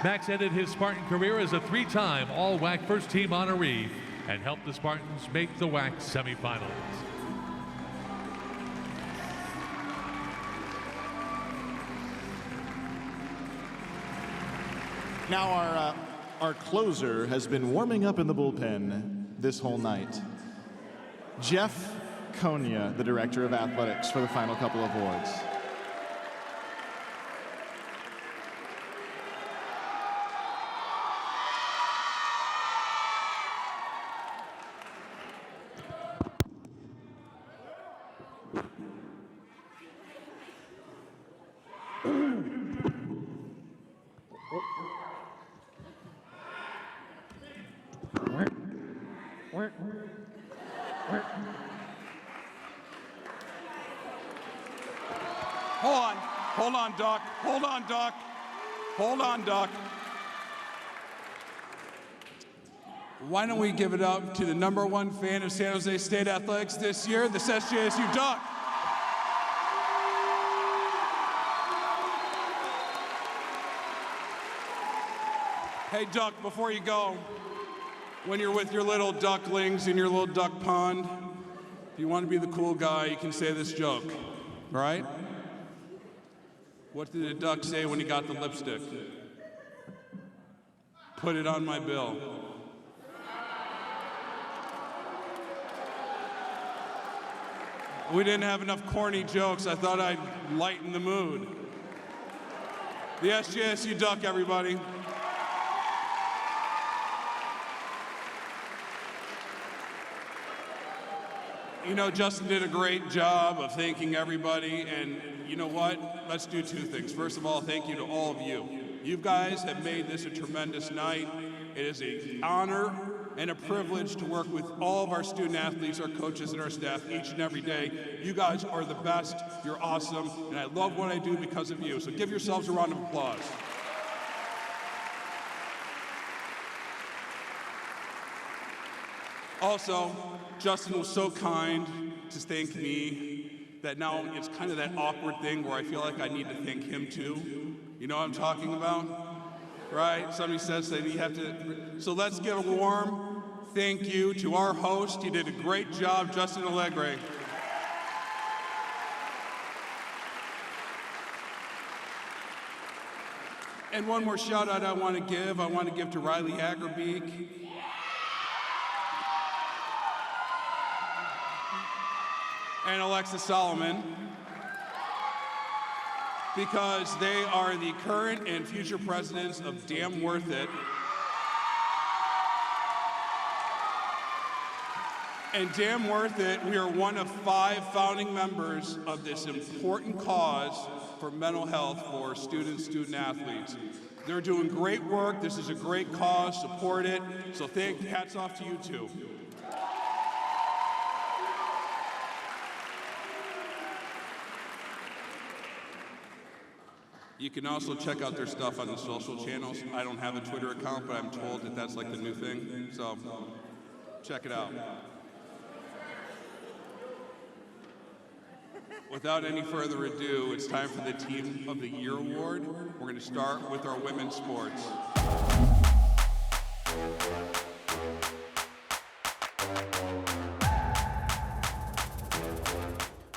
Max ended his Spartan career as a 3-time All-WAC first-team honoree and helped the Spartans make the WAC semifinals. Now our closer has been warming up in the bullpen this whole night. Jeff Konya, the Director of Athletics, for the final couple of awards. Hold on, Doc. Hold on, Doc. Hold on, Doc. Why don't we give it up to the #1 fan of San Jose State Athletics this year, this SJSU Duck. Hey, Duck, before you go, when you're with your little ducklings in your little duck pond, if you want to be the cool guy, you can say this joke, right? What did the duck say when he got the lipstick? Put it on my bill. We didn't have enough corny jokes. I thought I'd lighten the mood. The SJSU Duck, everybody. You know, Justin did a great job of thanking everybody, and you know what? Let's do 2 things. First of all, thank you to all of you. You guys have made this a tremendous night. It is an honor and a privilege to work with all of our student athletes, our coaches, and our staff each and every day. You guys are the best. You're awesome, and I love what I do because of you. So give yourselves a round of applause. Also, Justin was so kind to thank me that now it's kind of that awkward thing where I feel like I need to thank him too. You know what I'm talking about? Right? Somebody says that you have to. So let's give a warm thank you to our host. He did a great job, Justin Allegre. And one more shout out I want to give to Riley Hagerbeek. And Alexis Solomon. because they are the current and future presidents of Damn Worth It. And Damn Worth It, we are one of 5 founding members of this important cause for mental health for students, student athletes. They're doing great work. This is a great cause. Support it. So hats off to you too. You can also check out their stuff on the social channels. I don't have a Twitter account, but I'm told that that's like the new thing. So check it out. Without any further ado, it's time for the Team of the Year award. We're going to start with our women's sports.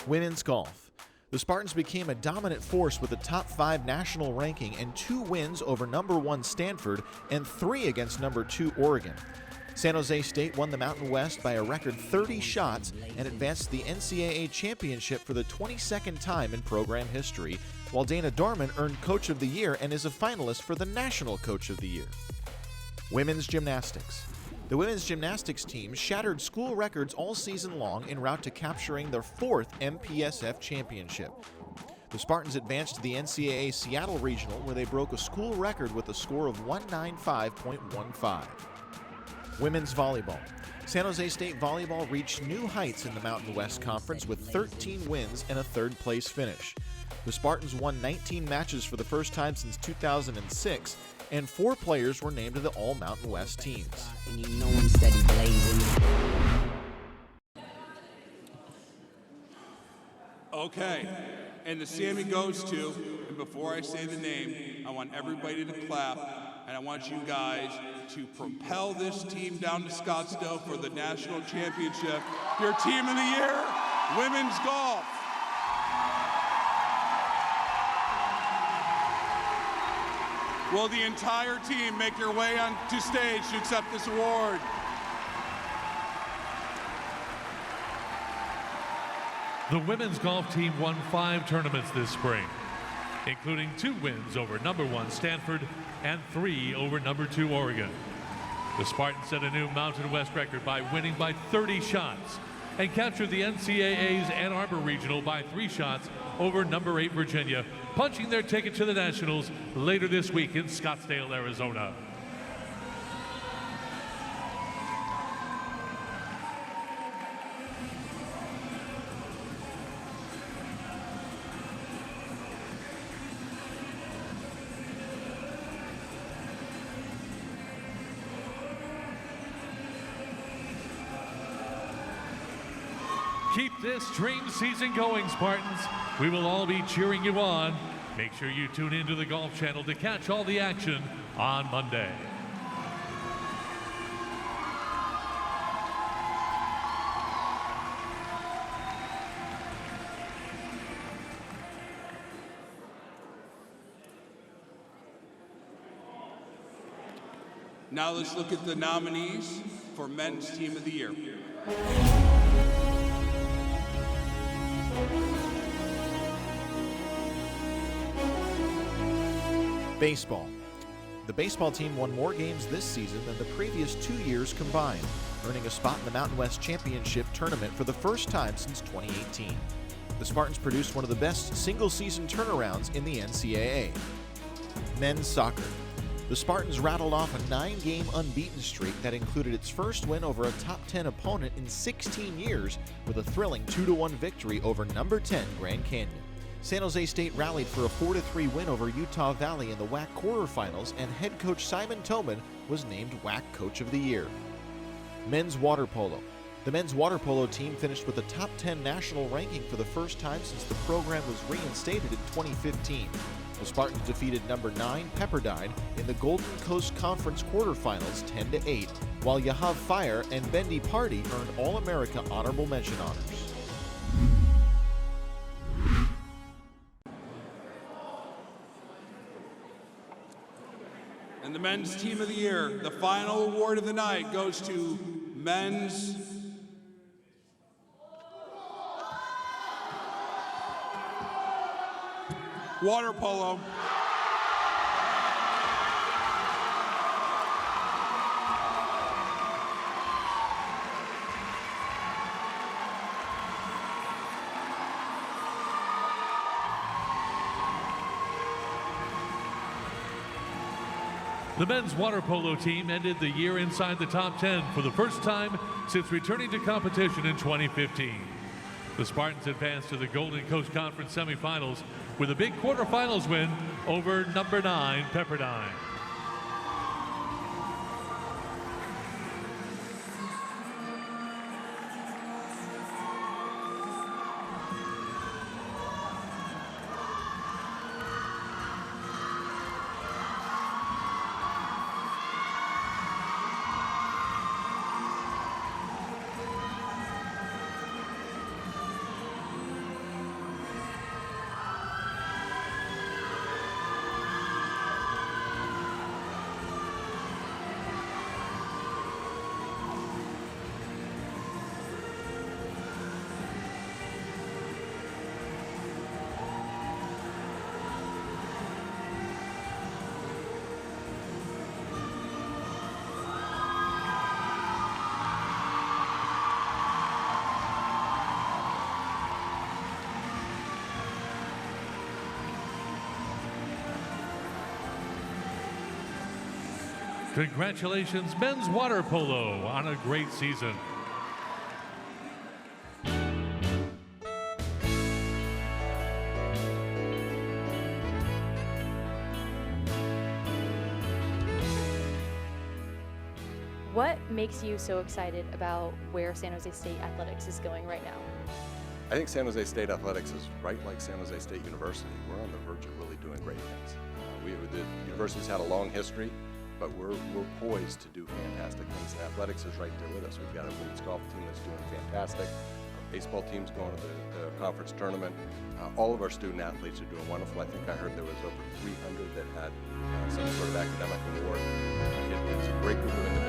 Women's golf. The Spartans became a dominant force with a top 5 national ranking and 2 wins over number 1 Stanford and 3 against number 2 Oregon. San Jose State won the Mountain West by a record 30 shots and advanced to the NCAA championship for the 22nd time in program history, while Dana Dorman earned Coach of the Year and is a finalist for the National Coach of the Year. Women's gymnastics. The women's gymnastics team shattered school records all season long en route to capturing their 4th MPSF championship. The Spartans advanced to the NCAA Seattle Regional, where they broke a school record with a score of 195.15. Women's volleyball. San Jose State volleyball reached new heights in the Mountain West Conference with 13 wins and a 3rd place finish. The Spartans won 19 matches for the first time since 2006, and 4 players were named to the All-Mountain West teams. And you know I'm steady blazing. Okay, and the Sammy goes to, and before I say the name, I want everybody to clap, and I want you guys to propel this team down to Scottsdale for the national championship. Your Team of the Year, women's golf. Will the entire team make your way on to stage to accept this award? The women's golf team won 5 tournaments this spring, including 2 wins over number 1 Stanford and 3 over number 2 Oregon. The Spartans set a new Mountain West record by winning by 30 shots and captured the NCAA's Ann Arbor Regional by 3 shots over number 8 Virginia, punching their ticket to the Nationals later this week in Scottsdale, Arizona. Keep this dream season going, Spartans. We will all be cheering you on. Make sure you tune into the Golf Channel to catch all the action on Monday. Now let's look at the nominees for Men's Team of the Year. Baseball. The baseball team won more games this season than the previous 2 years combined, earning a spot in the Mountain West Championship tournament for the first time since 2018. The Spartans produced one of the best single-season turnarounds in the NCAA. Men's soccer. The Spartans rattled off a 9-game unbeaten streak that included its first win over a top 10 opponent in 16 years with a thrilling 2-1 victory over number 10 Grand Canyon. San Jose State rallied for a 4-3 win over Utah Valley in the WAC quarterfinals, and head coach Simon Toman was named WAC Coach of the Year. Men's water polo. The men's water polo team finished with a top 10 national ranking for the first time since the program was reinstated in 2015. The Spartans defeated number 9 Pepperdine in the Golden Coast Conference quarterfinals 10-8, while Yahav Fire and Bendy Party earned All-America honorable mention honors. And the Men's Team of the Year, the final award of the night goes to men's water polo. The men's water polo team ended the year inside the top 10 for the first time since returning to competition in 2015. The Spartans advanced to the Golden Coast Conference semifinals with a big quarterfinals win over number 9 Pepperdine. Congratulations, men's water polo, on a great season. What makes you so excited about where San Jose State athletics is going right now? I think San Jose State athletics is right like San Jose State University. We're on the verge of really doing great things. The university's had a long history, but we're poised to do fantastic things. And athletics is right there with us. We've got a women's golf team that's doing fantastic. Our baseball team's going to the conference tournament. All of our student athletes are doing wonderful. I think I heard there was over 300 that had some sort of academic award. It's a great group of individuals.